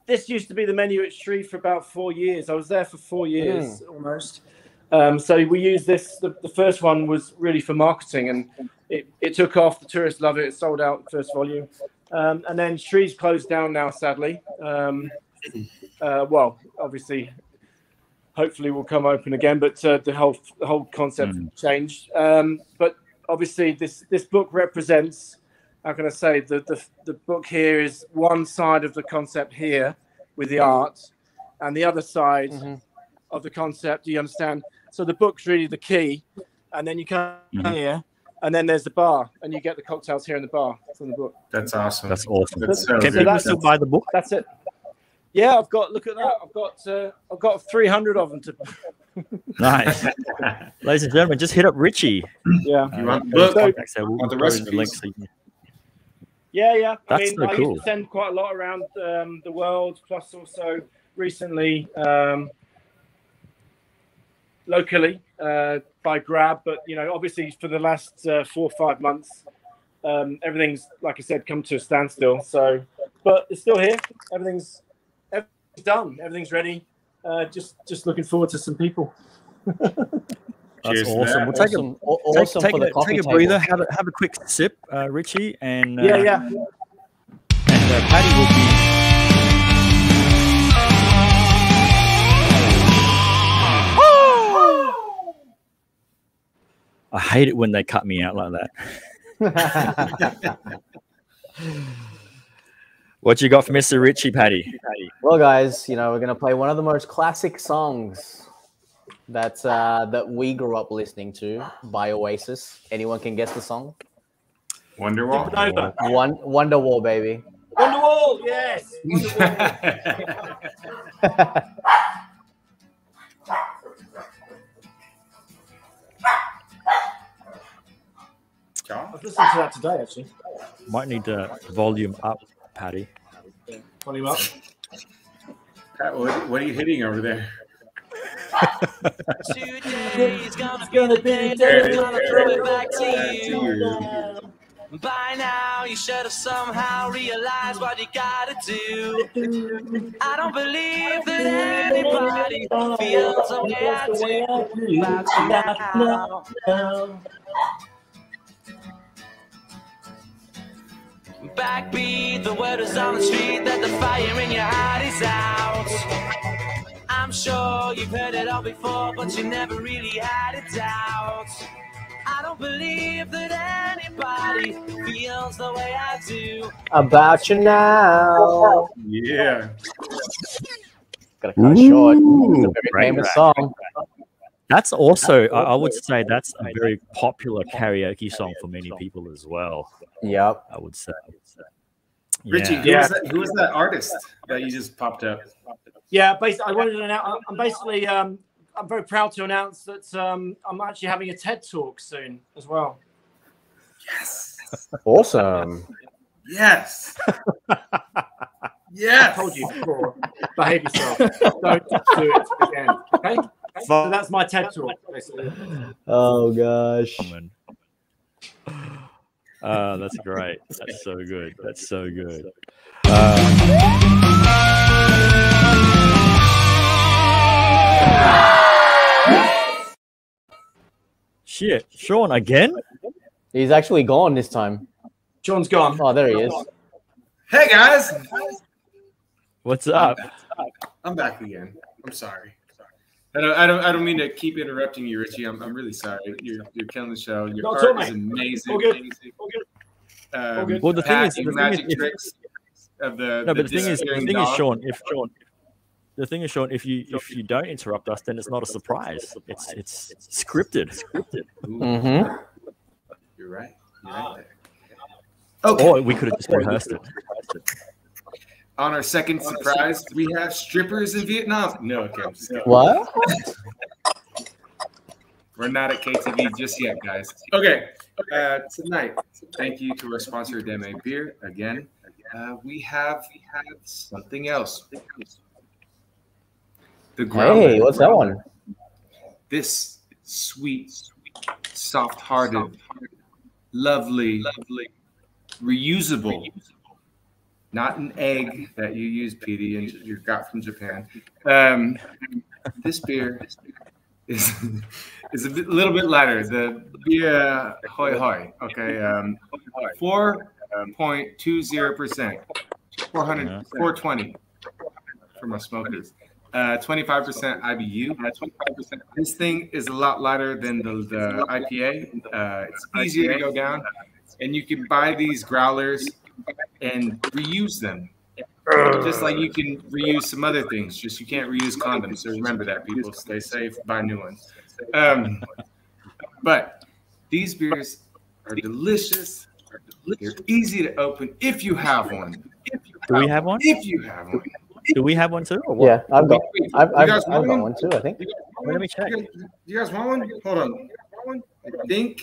This used to be the menu at Sri for about 4 years. I was there for 4 years almost. So we used this. The first one was really for marketing, and it took off. The tourists love it. It sold out the first volume. And then Sri's closed down now, sadly. Well, obviously, hopefully we'll come open again, but the whole concept changed. But obviously, this book represents, how can I say, the book here is one side of the concept here with the art, and the other side of the concept. Do you understand? So the book's really the key, and then you come here. And then there's the bar, and you get the cocktails here in the bar from the book.
That's awesome.
That's awesome.
That's so
Can
good.
people still buy the book?
That's it. Yeah, I've got. Look at that. I've got 300 of them to.
Nice. Ladies and gentlemen, just hit up Richie.
Yeah.
You want the book?
So we'll
Want the
throw in
recipes?
links so you can-
Yeah.
That's so
I
cool.
used to send quite a lot around the world, plus also recently locally by Grab. But obviously for the last 4 or 5 months, everything's, like I said, come to a standstill. So, but it's still here. Everything's done. Everything's ready. Just looking forward to some people.
That's
Cheers to
awesome.
that.
We'll take a breather, have a quick sip, Richie, and
Yeah.
And Patty will be. I hate it when they cut me out like that. What you got for Mr. Richie, Patty?
Well, guys, we're gonna play one of the most classic songs that we grew up listening to by Oasis. Anyone can guess the song?
Wonderwall.
Wonderwall, baby.
Wonderwall, yes. Wonderwall. I was listening to that today, actually.
Might need to volume up, Patty.
Volume up.
Pat, what are you hitting over there?
Today's gonna be a day, gonna throw it back to you. By now, you should have somehow realized what you gotta do. I don't believe that anybody feels the way I do about you now. Backbeat, the word is on the street that the fire in your heart is out. I'm I'm sure you've heard it all before, but you never really had a doubt. I don't believe that anybody feels the way I do
About you now.
Yeah.
Gotta cut it short. It's a very
great
famous
track.
song.
That's also, I would say, that's a very popular karaoke song for many people as well.
Yep.
I would say.
Richie,
Yeah.
who was that artist that you just popped up?
Yeah, basically, I wanted to announce. I'm basically, I'm very proud to announce that I'm actually having a TED talk soon as well.
Yes.
Awesome.
Yes.
I
Yes.
told you before. Behave yourself. Don't do it again. Okay. So that's my TED talk, basically.
Oh gosh.
That's great. That's so good. That's so good. Shit, Sean again?
He's actually gone this time.
Sean's gone.
Oh, there he is.
Hey guys.
What's up?
I'm back again. I'm sorry. I don't mean to keep interrupting you, Richie. I'm really sorry. You're killing the show. Your
No,
art is amazing.
All good.
Amazing.
All good.
Well, the thing is,
magic tricks of the
no, but the thing is,
Sean,
Sean, if you don't interrupt us, then it's not a surprise. It's scripted.
Mm-hmm.
You're right. You're right there. Okay.
Or we could have just rehearsed it.
On our second surprise, we have strippers in Vietnam. No, okay, I'm just kidding.
What?
We're not at KTV just yet, guys. Okay, tonight, thank you to our sponsor, Deme Beer. Again, we have something else. The
Hey, what's that one?
This sweet, soft-hearted, lovely, reusable. Not an egg that you use, Petey, and you got from Japan. This beer is a little bit lighter. The beer hoi hoi, okay, 4.20%, 420 for my smokers. 25% IBU. 25%. This thing is a lot lighter than the IPA. It's easier to go down, and you can buy these growlers and reuse them, just like you can reuse some other things. Just you can't reuse condoms. So remember that, people. Stay safe. Buy new ones. But these beers are delicious. They're easy to open if you have one.
Do we have one?
If you have one.
Do we have one too? Or what?
Yeah, I've got
guys
I've
want
got one too, I think.
Let me check.
You guys want one? Hold on. I think.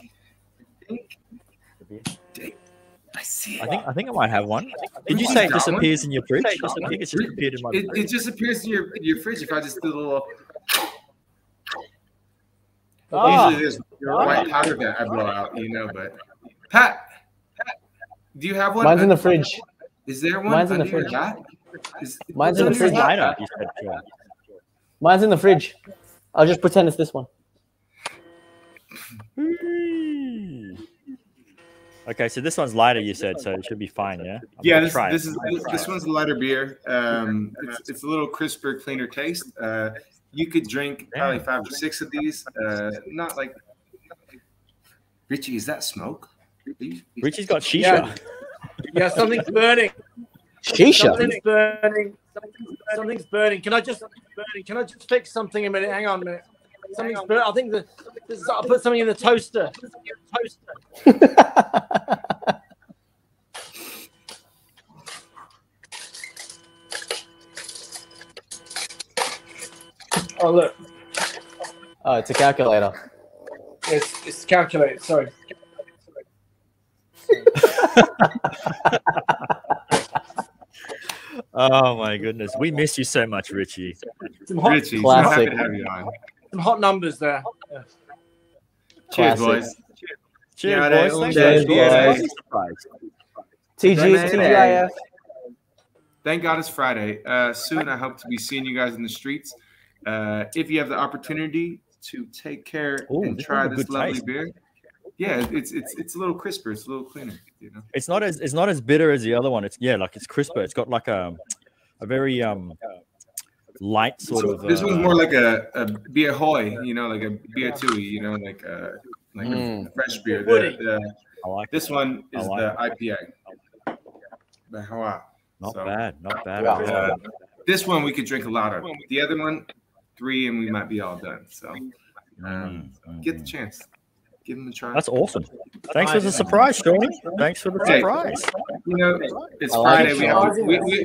I see it.
I think I might have one. Did you say it disappears in your fridge? I think it's just appeared in my fridge.
It just appears in your fridge if I just do a little. Usually there's white powder that I blow out, but Pat, do you have one?
Mine's in the fridge.
Is there one?
Mine's in the
under your
fridge.
hat?
Mine's in the fridge.
Lighter, you said, Sean.
Mine's in the fridge. I'll just pretend it's this one.
Okay, so this one's lighter, you said, so it should be fine, yeah?
Yeah, this one's a lighter beer. It's a little crisper, cleaner taste. You could drink probably 5 or 6 of these. Not like Richie. Is that smoke?
Richie's got shisha.
Yeah, something's burning.
Shisha.
Something's burning. Something's burning. Can I just fix something a minute? Hang on a minute. Something's burning. I think I'll put something in the toaster. Oh look.
Oh, it's a calculator.
It's calculated. Sorry.
Oh my goodness, we miss you so much, Richie.
Richie,
Classic.
so happy to have you on.
Some hot numbers there. Yeah.
Cheers,
Classic.
boys.
Cheers, boys.
Cheers,
Thanks,
boys.
guys.
TGIF.
Thank God it's Friday. Soon, I hope to be seeing you guys in the streets. If you have the opportunity to take care and try this lovely
taste.
beer, yeah, it's a little crisper. It's a little cleaner.
It's not as bitter as the other one. It's crisper. It's got like a very light sort of.
This one's more like a beer hoy, you know, like a beer tui, you know, like a fresh beer.
I like
this one is
like
the IPA. The Hawa.
Not bad.
This one we could drink a lot of. The other one, 3, and we might be all done. So get the chance. Give them a try.
That's awesome. Thanks for the surprise, Tony. Thanks for the surprise.
You know, it's Friday.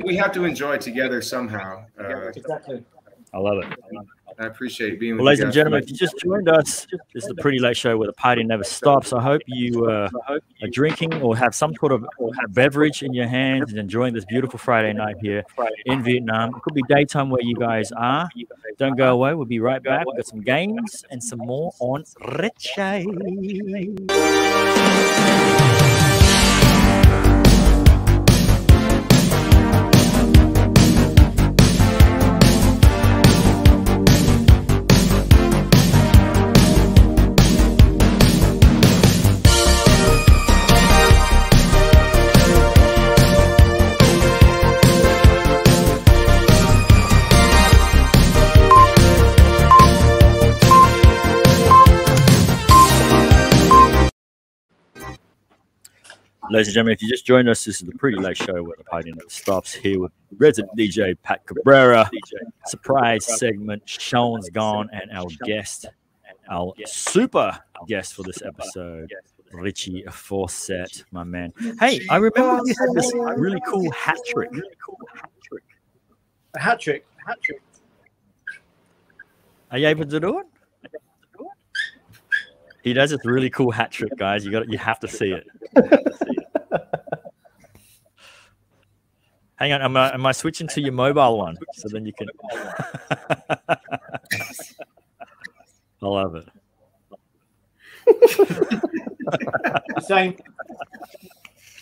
We have to enjoy it together somehow.
Exactly.
I love it.
I appreciate being with
Well, ladies
you
and
guys
gentlemen,
tonight.
if you just joined us, this is the Pretty Late Show where the party never stops. I hope you are drinking or have some sort of beverage in your hands and enjoying this beautiful Friday night here in Vietnam. It could be daytime where you guys are. Don't go away. We'll be right back. We've got some games and some more on Richie. Ladies and gentlemen, if you just joined us, this is the Pretty Late Show where the party never stops. Here with resident DJ Pat Cabrera, surprise segment. Sean's gone, and our guest, our super guest for this episode, Richie Fawcett, my man. Hey, I remember you had this really cool hat trick.
A hat trick.
Are you able to do it? He does this really cool hat trick, guys. You have to see it. Hang on, am I switching to your mobile one so then you can? I love it.
You're saying,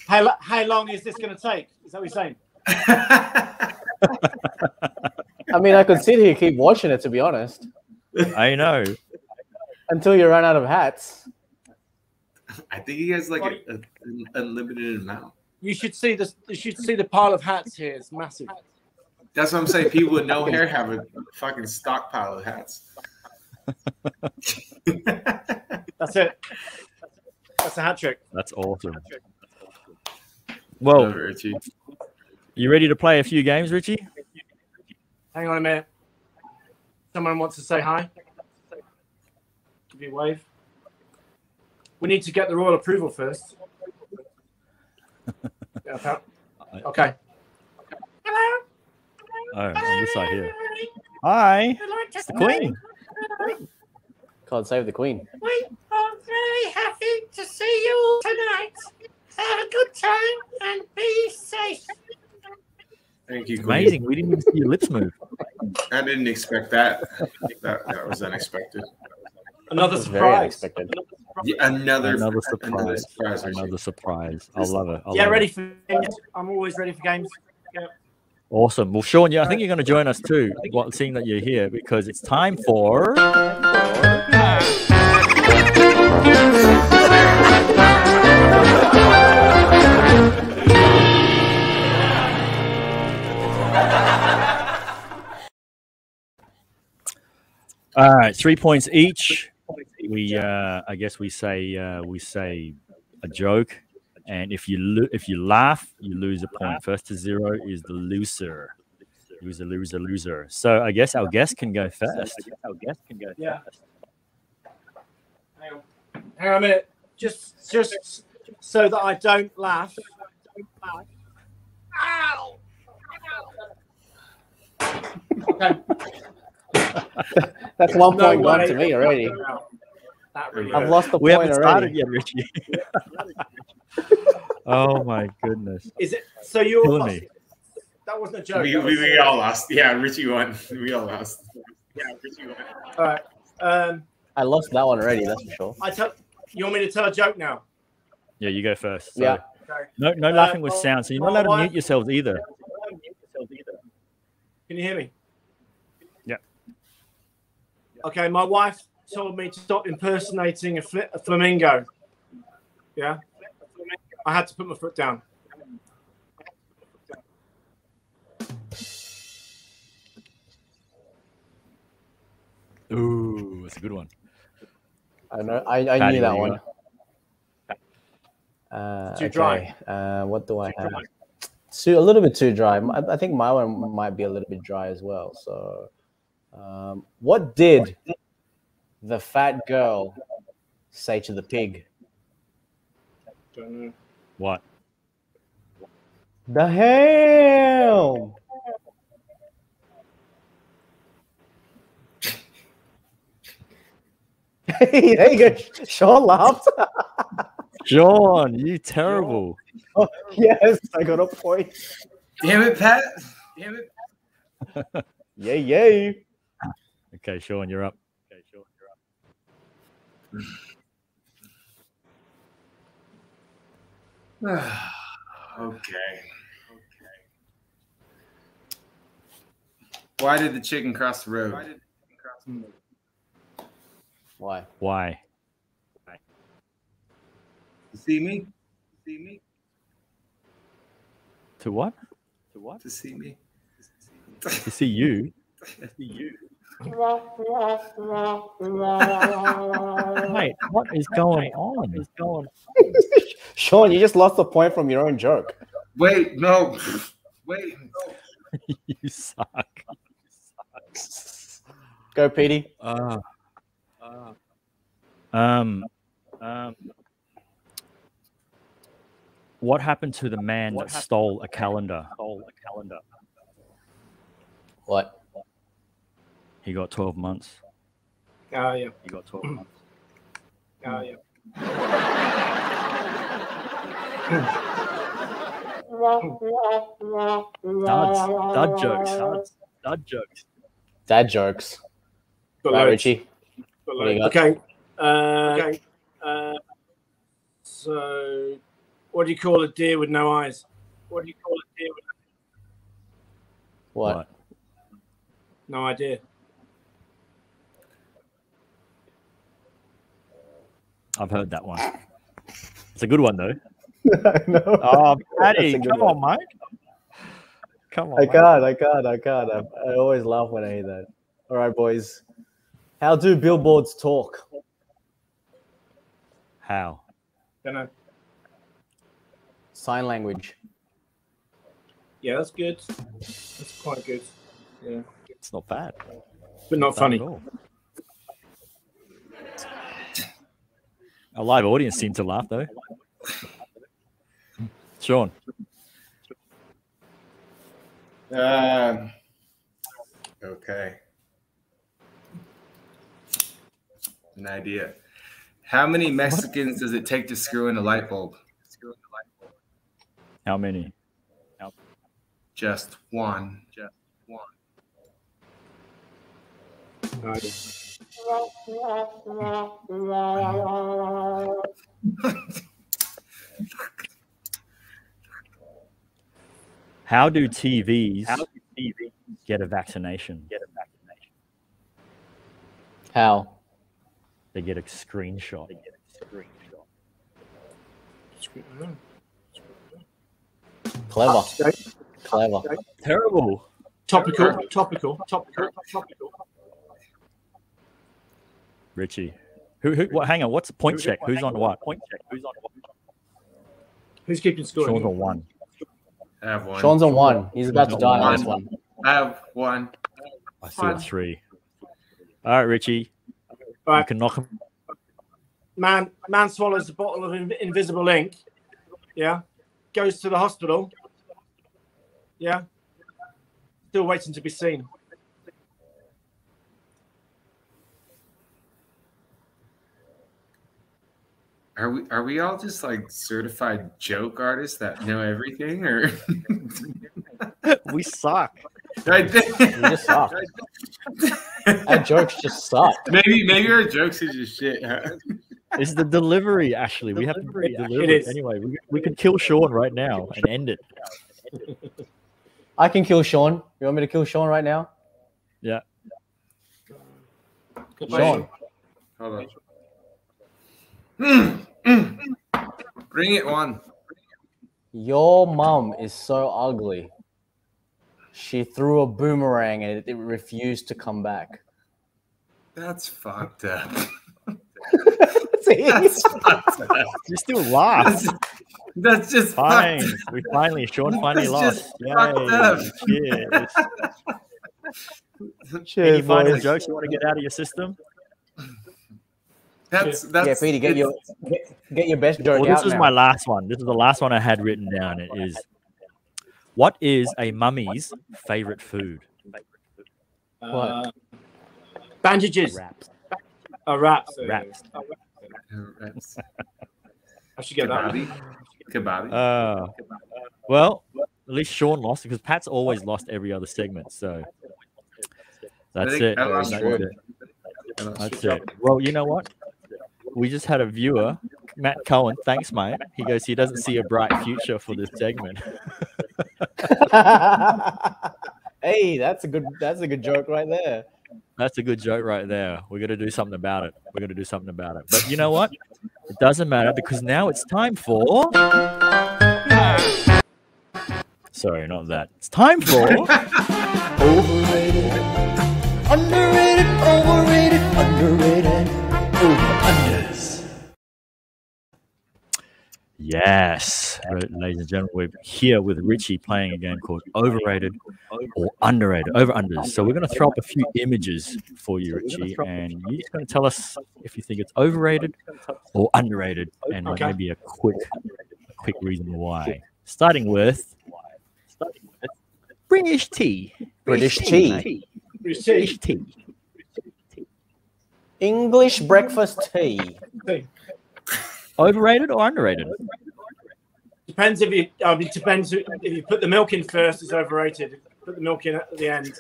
how long is this going to take? Is that what you're saying?
I mean, I could sit here, keep watching it, to be honest,
I know.
until you run out of hats.
I think he has like an unlimited amount.
You should see this. You should see the pile of hats here. It's massive.
That's what I'm saying. People with no hair have a fucking stockpile of hats.
That's it. That's a hat trick.
That's awesome. Well,
Richie.
you ready to play a few games, Richie?
Hang on a minute. Someone wants to say hi. Give you a wave. We need to get the royal approval first. Yeah, pal. Okay. Hello.
Oh, on this side here. Hi, it's the Queen.
God save the Queen.
We are very happy to see you all tonight. Have a good time and be safe.
Thank you, Queen.
Amazing. We didn't even see your lips move.
I didn't expect that. That was unexpected.
Another
That's very
surprise.
unexpected.
Yeah, another
Another surprise. Another surprise. I love it. I
Yeah,
love
ready
it.
for games. I'm always ready for games. Yeah.
Awesome. Well, Sean, I think you're going to join us too, seeing that you're here, because it's time for. All right, 3 points each. We, I guess we say a joke, and if you laugh, you lose a point. First to 0 is the loser. Loser. So I guess our guest can go first.
Yeah. Hang on a minute. Just so that I don't laugh. Ow! Okay.
That's 1
No
point gone
way.
to me already.
That really
I've
hurt.
lost the
We
point
haven't
already.
started yet, Richie. Oh my goodness.
Is it? So you're
Killing
lost.
me.
That wasn't a joke.
We all lost. Yeah, Richie won. We all lost.
All right.
I lost that one already, that's for sure.
You want me to tell a joke now?
Yeah, you go first. So
Yeah.
Okay.
No laughing with sound, so you're not allowed to mute yourselves either.
Can you hear me?
Yeah.
Okay, my wife told me to stop impersonating a flamingo. Yeah. I had to put my foot down.
Ooh, that's a good one.
I know. I
Patty,
knew that
what do you
one.
Too dry.
What do I have? A little bit too dry. I think my one might be a little bit dry as well. So, what did the fat girl say to the pig?
Don't know.
What?
The ham. Hey, there you go. Sean laughed.
Sean, you terrible.
Oh, yes, I got a point.
Damn it, Pat. Damn it.
Yay.
Okay, Sean, you're up.
Okay. Why did the chicken cross the road?
Why?
Why?
To see me? See me?
To what?
To see me?
To see you? Mate, what is going on?
Sean, you just lost the point from your own joke.
Wait, no. Wait.
You suck.
Go, Petey.
What happened to the man that stole a calendar?
What?
He got 12 months.
Oh, yeah.
He got 12 months.
Oh, yeah.
Dad jokes.
Dad jokes.
Got
Right,
loads.
Richie?
Got
What do you
loads.
got?
Okay. So, what do you call a deer with no eyes?
What?
No idea.
I've heard that one. It's a good one, though.
No.
Oh, Patty,
That's a good
come
one.
on, mate. Come on,
I
mate.
can't. I always laugh when I hear that. All right, boys. How do billboards talk?
How?
Don't know.
Sign language.
Yeah, that's good. That's quite good. Yeah,
It's not bad.
but not
Bad
funny.
at all. Our live audience seemed to laugh, though. Sean.
Okay. An idea. How many Mexicans does it take to screw in a light bulb?
How many?
Just one.
No idea.
How do TVs get a vaccination?
How?
They get a screenshot.
Clever. Clever.
Terrible.
Topical.
Richie. Who what, hang on, what's the point check? Who's on what?
Who's keeping score?
Sean's on one.
I have one.
Sean's on one. He's about to die on this one.
I have one.
I still have three. All right, Richie.
All right.
You can knock him.
Man swallows a bottle of invisible ink. Yeah. Goes to the hospital. Yeah. Still waiting to be seen.
Are we all just like certified joke artists that know everything, or
We suck.
I think
You just suck. Our jokes just suck.
maybe our jokes are just shit. Huh?
It's the delivery, actually. We have to deliver
It
it.
is.
Anyway, we could kill Sean right now and end it.
I can kill Sean. You want me to kill Sean right now?
Yeah.
Sean.
Hold on. Bring it on.
Your mum is so ugly. She threw a boomerang and it refused to come back.
That's fucked up.
See?
That's fucked up.
You still laugh.
That's just
Fine.
fucked.
We finally, Sean finally
That's
lost.
just
Yay.
fucked up.
Cheers. Any final
boys.
jokes you want to get out of your system?
That's
Yeah, Petey, get your best joke
Well,
out
this is
now.
my last one. This is the last one I had written down. It is, what is a mummy's favorite food?
What?
Bandages.
Wraps.
Oh, wraps.
Wraps.
I should get that.
Kebabby.
Well, at least Sean lost because Pat's always lost every other segment. So that's
think
it.
I lost
That's
one.
it. That's it. Well, you know what? We just had a viewer, Matt Cohen. Thanks, mate. He goes, he doesn't see a bright future for this segment.
Hey, that's a good joke right there.
That's a good joke right there. We're going to do something about it. We're going to do something about it. But you know what? It doesn't matter because now it's time for... Sorry, not that. It's time for...
Overrated, underrated, overrated, underrated, over-unders.
Yes. Ladies and gentlemen, we're here with Richie playing a game called Overrated or Underrated. Over-unders. So we're going to throw up a few images for you, Richie, and you're just going to tell us if you think it's overrated or underrated, and maybe a quick reason why. Starting with British tea.
British tea.
British tea.
English breakfast tea.
Overrated or underrated?
Depends if you. It depends if you put the milk in first. It's overrated. If you put the milk in at the end.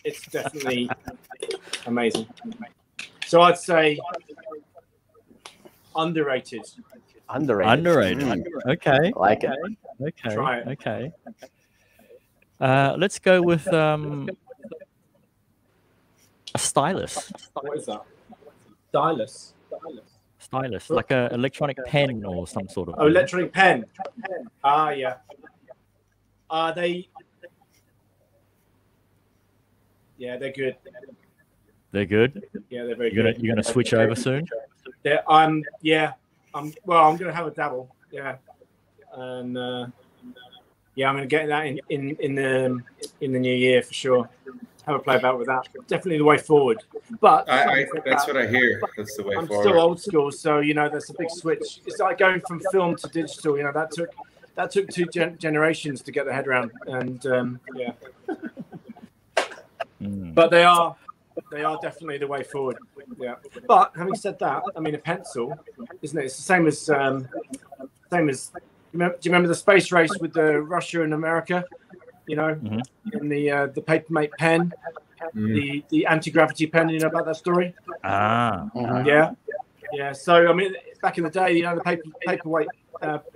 It's definitely amazing. So I'd say underrated.
Underrated.
Okay.
I like it.
Okay.
Try it.
Okay. Let's go with a stylus.
What is that? Stylus.
Stylus, like a electronic pen or some sort of.
Oh, electronic pen. Ah, yeah. Are they? Yeah, they're good.
They're good.
Yeah, they're very
You're
good.
gonna switch over soon.
I'm gonna have a dabble. Yeah, and yeah, I'm gonna get that in the new year for sure. Have a play about with that. Definitely the way forward. But
That's what I hear. That's the way
I'm
forward.
still old school, so that's a big switch. It's like going from film to digital. That took two generations to get the head around, and yeah. But they are definitely the way forward. Yeah. But having said that, I mean, a pencil, isn't it? It's the same as. Do you remember the space race with Russia and America? In the Papermate pen, the anti-gravity pen. You know about that story? Yeah. So I mean, back in the day, the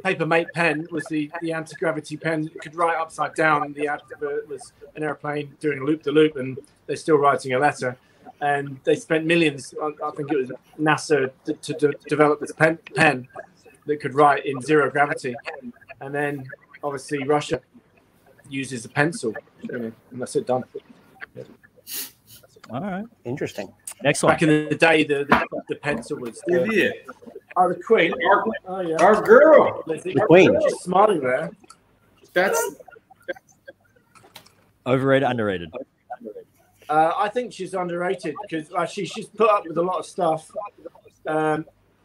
Papermate pen was the anti-gravity pen. You could write upside down. The advert was an airplane doing loop-the-loop, and they're still writing a letter. And they spent millions. I think it was NASA to develop this pen that could write in zero gravity, and then obviously Russia uses a pencil, and that's it, done.
All right.
Interesting.
Next one.
Back in the day, the pencil was the Queen.
Our girl.
The Queen.
She's smiling there.
That's
Overrated, underrated.
I think she's underrated because she's put up with a lot of stuff.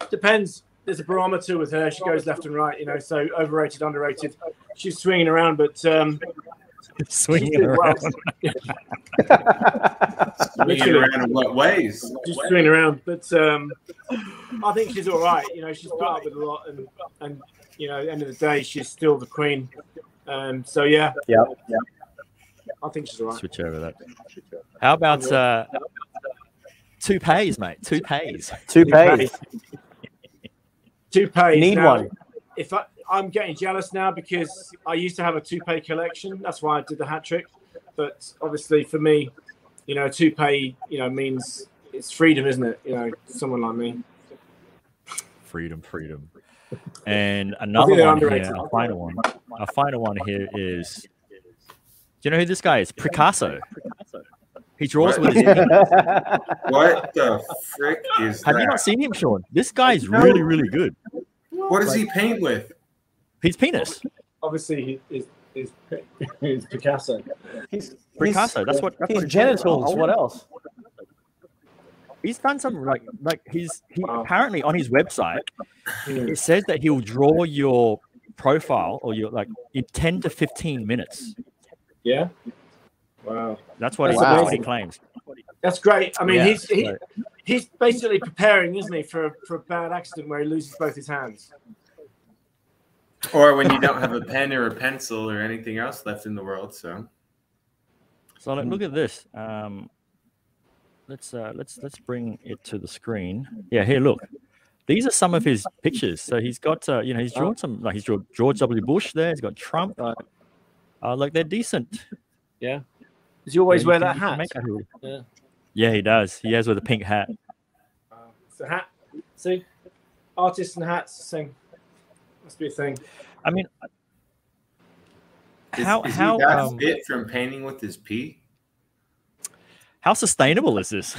Depends. There's a barometer with her. She goes left and right, so overrated, underrated. She's swinging around, but
Swinging around.
swinging around in what ways?
She's swinging around, but I think she's all right. She's put up with a lot, and at the end of the day, she's still the queen. So yeah. I think she's all right.
Switch over that. How about toupees, mate? Toupees.
Toupees.
Need
now,
one.
If I'm getting jealous now because I used to have a toupee collection. That's why I did the hat trick. But obviously, for me, toupee, means it's freedom, isn't it? Someone like me.
Freedom. And another one
underrated.
here, a final one here is. Do you know who this guy is? Picasso. He draws
What?
with his pinky.
What the frick is
Have
that?
you not seen him, Sean? This guy's really, really good.
What does he paint with?
His penis.
Obviously, he's Picasso.
Picasso. That's what. That's
His
what it says.
genitals. What else?
He's done some like he apparently on his website it says that he'll draw your profile or your like in 10 to 15 minutes.
Yeah. Wow.
That's what,
That's
he claims.
That's great. I mean,
Yeah,
he's basically preparing, isn't he, for a bad accident where he loses both his hands.
Or when you don't have a pen or a pencil or anything else left in the world. So
like, look at this. Let's bring it to the screen. Yeah, here, look. These are some of his pictures. So he's got, he's drawn some. Like he's drawn George W. Bush there. He's got Trump. Like they're decent.
Yeah. Does he always wear that hat?
Yeah, he does. He has with a pink hat.
It's a hat. See, artists and hats sing. Must be a thing.
I mean,
is he that fit from painting with his pee?
How sustainable is this?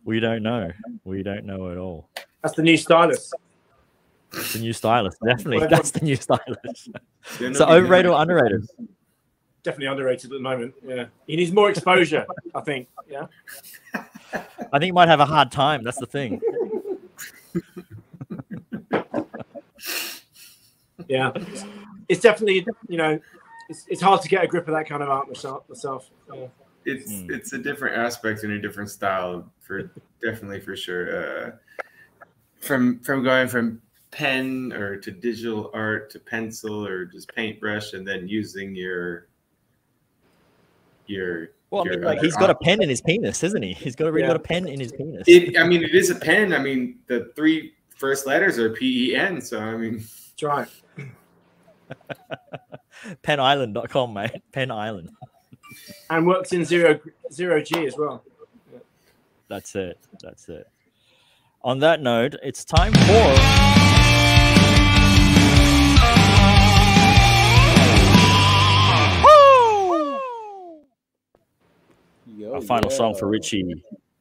We don't know. We don't know at all.
That's the new stylist.
The new stylist, definitely. That's the new stylist. So overrated or underrated?
Definitely underrated at the moment. Yeah, he needs more exposure. I think. Yeah.
I think he might have a hard time. That's the thing.
Yeah, it's definitely it's hard to get a grip of that kind of art myself. Yeah.
It's a different aspect and a different style for sure. From going from pen or to digital art to pencil or just paintbrush and then using your
well, I mean, like he's got a pen in his penis, isn't he? He's got a pen in his penis.
It is a pen. I mean, the 3 first letters are PEN. So I mean,
that's right.
Penisland.com, mate. Pen Island.
And works in zero G as well. Yeah.
That's it. On that note, it's time for our final song for Richie.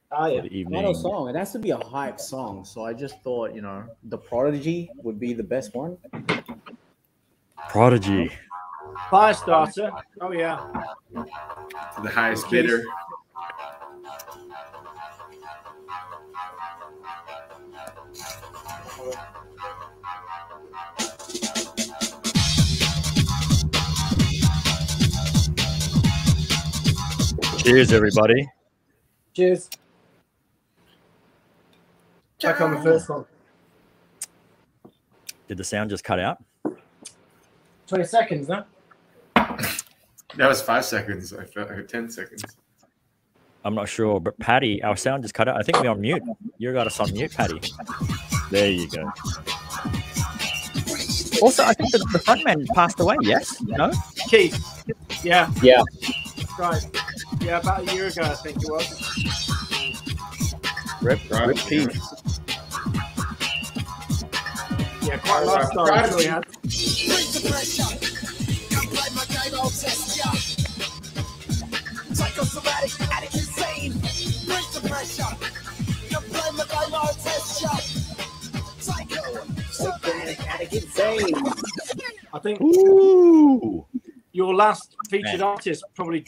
For the evening.
Final song. It has to be a hype song. So I just thought, The Prodigy would be the best one.
Prodigy.
Fire starter. Oh yeah.
The highest bidder.
Cheers, everybody.
Cheers. Back on the first one.
Did the sound just cut out?
20 seconds, no?
That was 5 seconds. I heard 10 seconds.
I'm not sure, but Patty, our sound just cut out. I think we're on mute. You got us on mute, Patty. There you go. Also, I think the frontman passed away, yes? No?
Keith. Yeah.
Yeah.
Right. Yeah, about a year ago, I think it was.
Rip Keith.
Yeah, quite a lifestyle, I'm sure he had. I think your last featured artist probably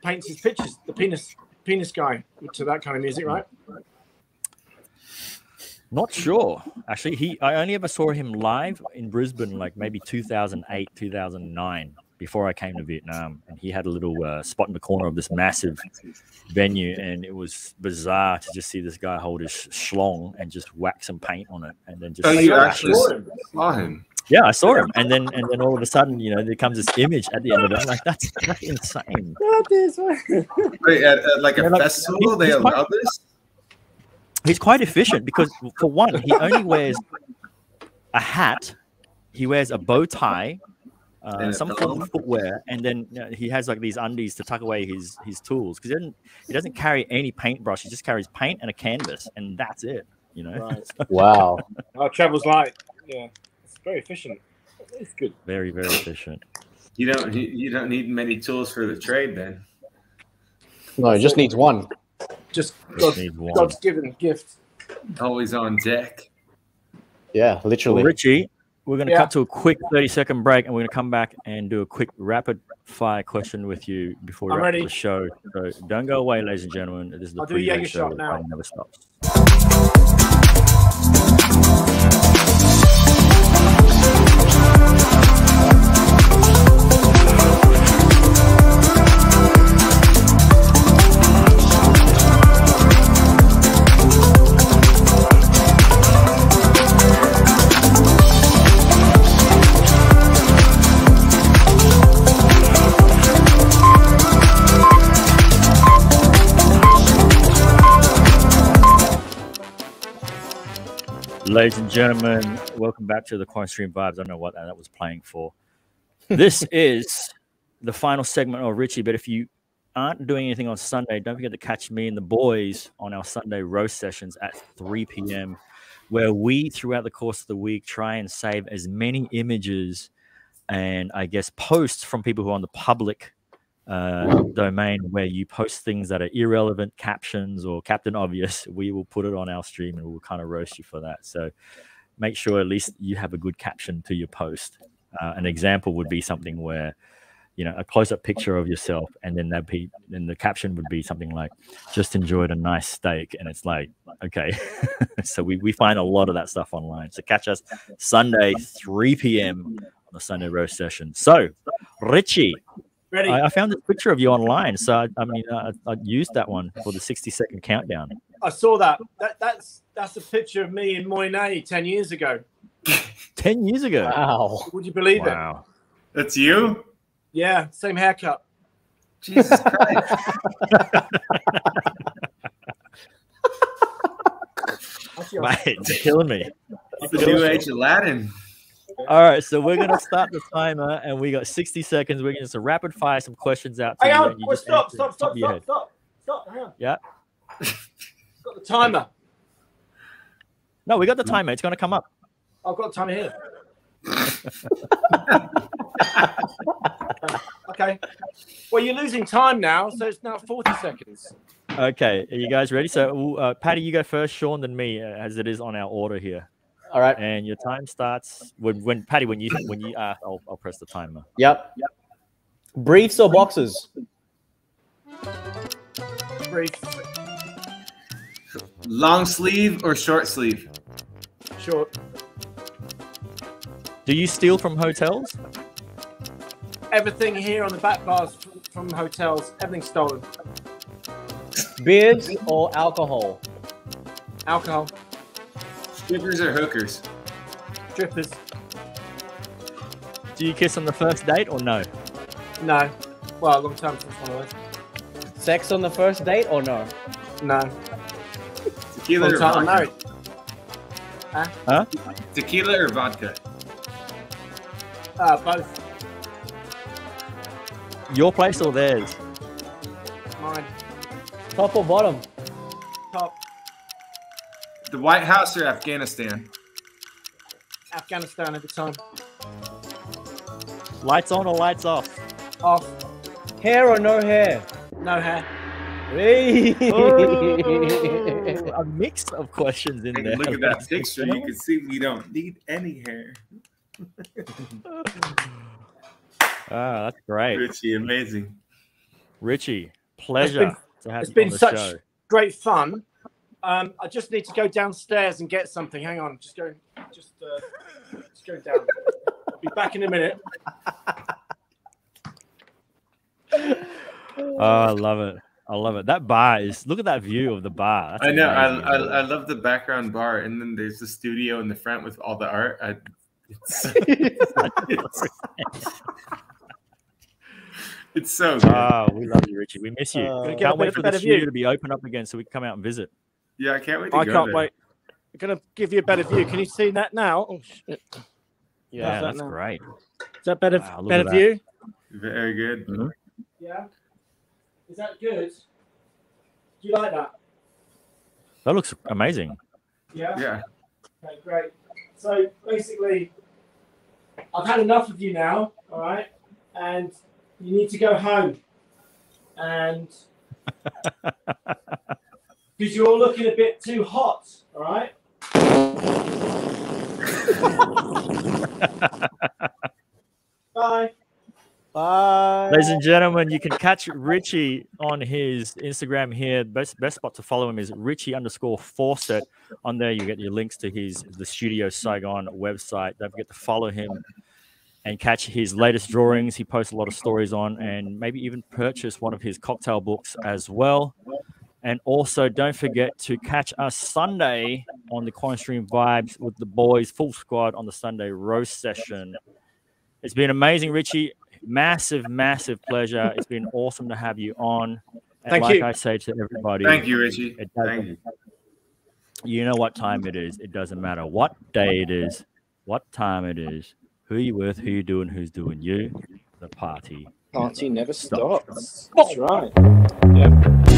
paints his pictures, the penis guy, to that kind of music, right?
Not sure. Actually, I only ever saw him live in Brisbane, like maybe 2008, 2009, before I came to Vietnam. And he had a little spot in the corner of this massive venue, and it was bizarre to just see this guy hold his schlong and just whack some paint on it, and then just.
Oh, you actually saw him?
Yeah, I saw him, and then all of a sudden, there comes this image at the end of it. I'm like, that's insane.
Wait, at like a festival, they allow this?
He's quite efficient because, for one, he only wears a hat, he wears a bow tie, some form of footwear, and then he has like these undies to tuck away his tools, because he doesn't carry any paintbrush. He just carries paint and a canvas, and that's it.
Right.
Wow.
Travels light. Yeah, it's very efficient. It's good.
Very, very efficient.
You don't need many tools for the trade then.
No, it just needs one.
Just
Need one.
God's given gift.
Always on deck.
Yeah,
Well,
literally.
Richie, we're going to
Yeah.
cut to a quick 30-second break, and we're going to come back and do a quick rapid-fire question with you before we
I'm
wrap up
ready.
the show. So don't go away, ladies and gentlemen. This is the
I'll do a
pre-game
Jaeger
show.
shot
where
now.
fighting never stops. Ladies and gentlemen, welcome back to the Coin Stream Vibes. I don't know what that was playing for. This is the final segment of Richie, but if you aren't doing anything on Sunday, don't forget to catch me and the boys on our Sunday roast sessions at 3 p.m., where we, throughout the course of the week, try and save as many images and, I guess, posts from people who are on the public domain where you post things that are irrelevant, captions or Captain Obvious. We will put it on our stream and we'll kind of roast you for that. So make sure at least you have a good caption to your post. An example would be something where, you know, a close-up picture of yourself, and then the caption would be something like, "Just enjoyed a nice steak," and it's like, okay. So we find a lot of that stuff online. So catch us Sunday 3 p.m. on the Sunday roast session. So Richie,
Ready?
I found this picture of you online, so I used that one for the 60-second countdown.
I saw that. That's a picture of me in Moyne 10 years ago.
10 years ago.
Wow.
Would you believe it?
Wow.
That's you?
Yeah, same haircut.
Jesus Christ.
Mate, it's killing me.
It's the new age Aladdin.
All right, so we're gonna start the timer, and we got 60 seconds. We're gonna just rapid fire some questions out to
Hang
you.
on.
And you
Well,
just
stop.
answer top of your head.
Hang on.
Yeah.
Got the timer.
No, we got the timer. It's gonna come up.
I've got the timer here. Okay. Well, you're losing time now, so it's now 40 seconds.
Okay, are you guys ready? So, Patty, you go first. Sean, then me, as it is on our order here.
All right.
And your time starts when Patty, when you I'll press the timer.
Yep. Briefs or boxes?
Brief.
Long sleeve or short sleeve?
Short.
Do you steal from hotels?
Everything here on the back bars from hotels. Everything's stolen.
Beards or alcohol?
Alcohol.
Strippers or hookers?
Strippers.
Do you kiss on the first date or no?
No. Well, a long time since one of those.
Sex on the first date or no?
No.
Tequila
Long
or
time I'm
vodka?
married.
Huh?
Tequila or vodka?
Both.
Your place or theirs?
Mine.
Top or bottom?
Top.
The White House or Afghanistan?
Afghanistan every time.
Lights on or lights off?
Off.
Hair or no hair?
No hair.
Hey.
Oh, a mix of questions in
Hey,
there.
look at that picture. You can see we don't need any hair.
Ah, that's great.
Richie, amazing.
Richie, pleasure to have
It's
you
been
on the
such
show.
great fun. I just need to go downstairs and get something. Hang on. Just go down. Be back in a minute.
Oh, I love it. I love it. That bar is, look at that view of the bar. That's
I know.
amazing.
I love the background bar, and then there's the studio in the front with all the art. It's so good.
Oh, we love you, Richie. We miss you.
Gonna
get a
Can't wait for the
better
studio
view.
to be open up again so we can come out and visit.
Yeah, I can't wait to
I
go
can't
there.
wait. I'm gonna give you a better view. Can you see that now? Oh shit!
Yeah,
How's that
that's
now?
great.
Is that better?
Wow, look
better
at that.
view?
Very good.
Mhm.
Yeah. Is that good? Do you like that?
That looks amazing.
Yeah.
Yeah.
Okay, great. So basically, I've had enough of you now. All right. and you need to go home. And because you're all looking a bit too hot, all right? Bye.
Bye.
Ladies and gentlemen, you can catch Richie on his Instagram here. Best spot to follow him is Richie_Fawcett. On there, you get your links to the Studio Saigon website. Don't forget to follow him and catch his latest drawings. He posts a lot of stories on, and maybe even purchase one of his cocktail books as well. And also, don't forget to catch us Sunday on the Coin Stream Vibes with the boys, full squad, on the Sunday roast session. It's been amazing, Richie. Massive pleasure. It's been awesome to have you on. And
Thank
like
you.
I say to everybody,
Thank you, Richie.
Thank you. You know what time it is. It doesn't matter what day it is, what time it is, who you with, who you doing, who's doing you. The party
Party never stops. That's right. Yeah.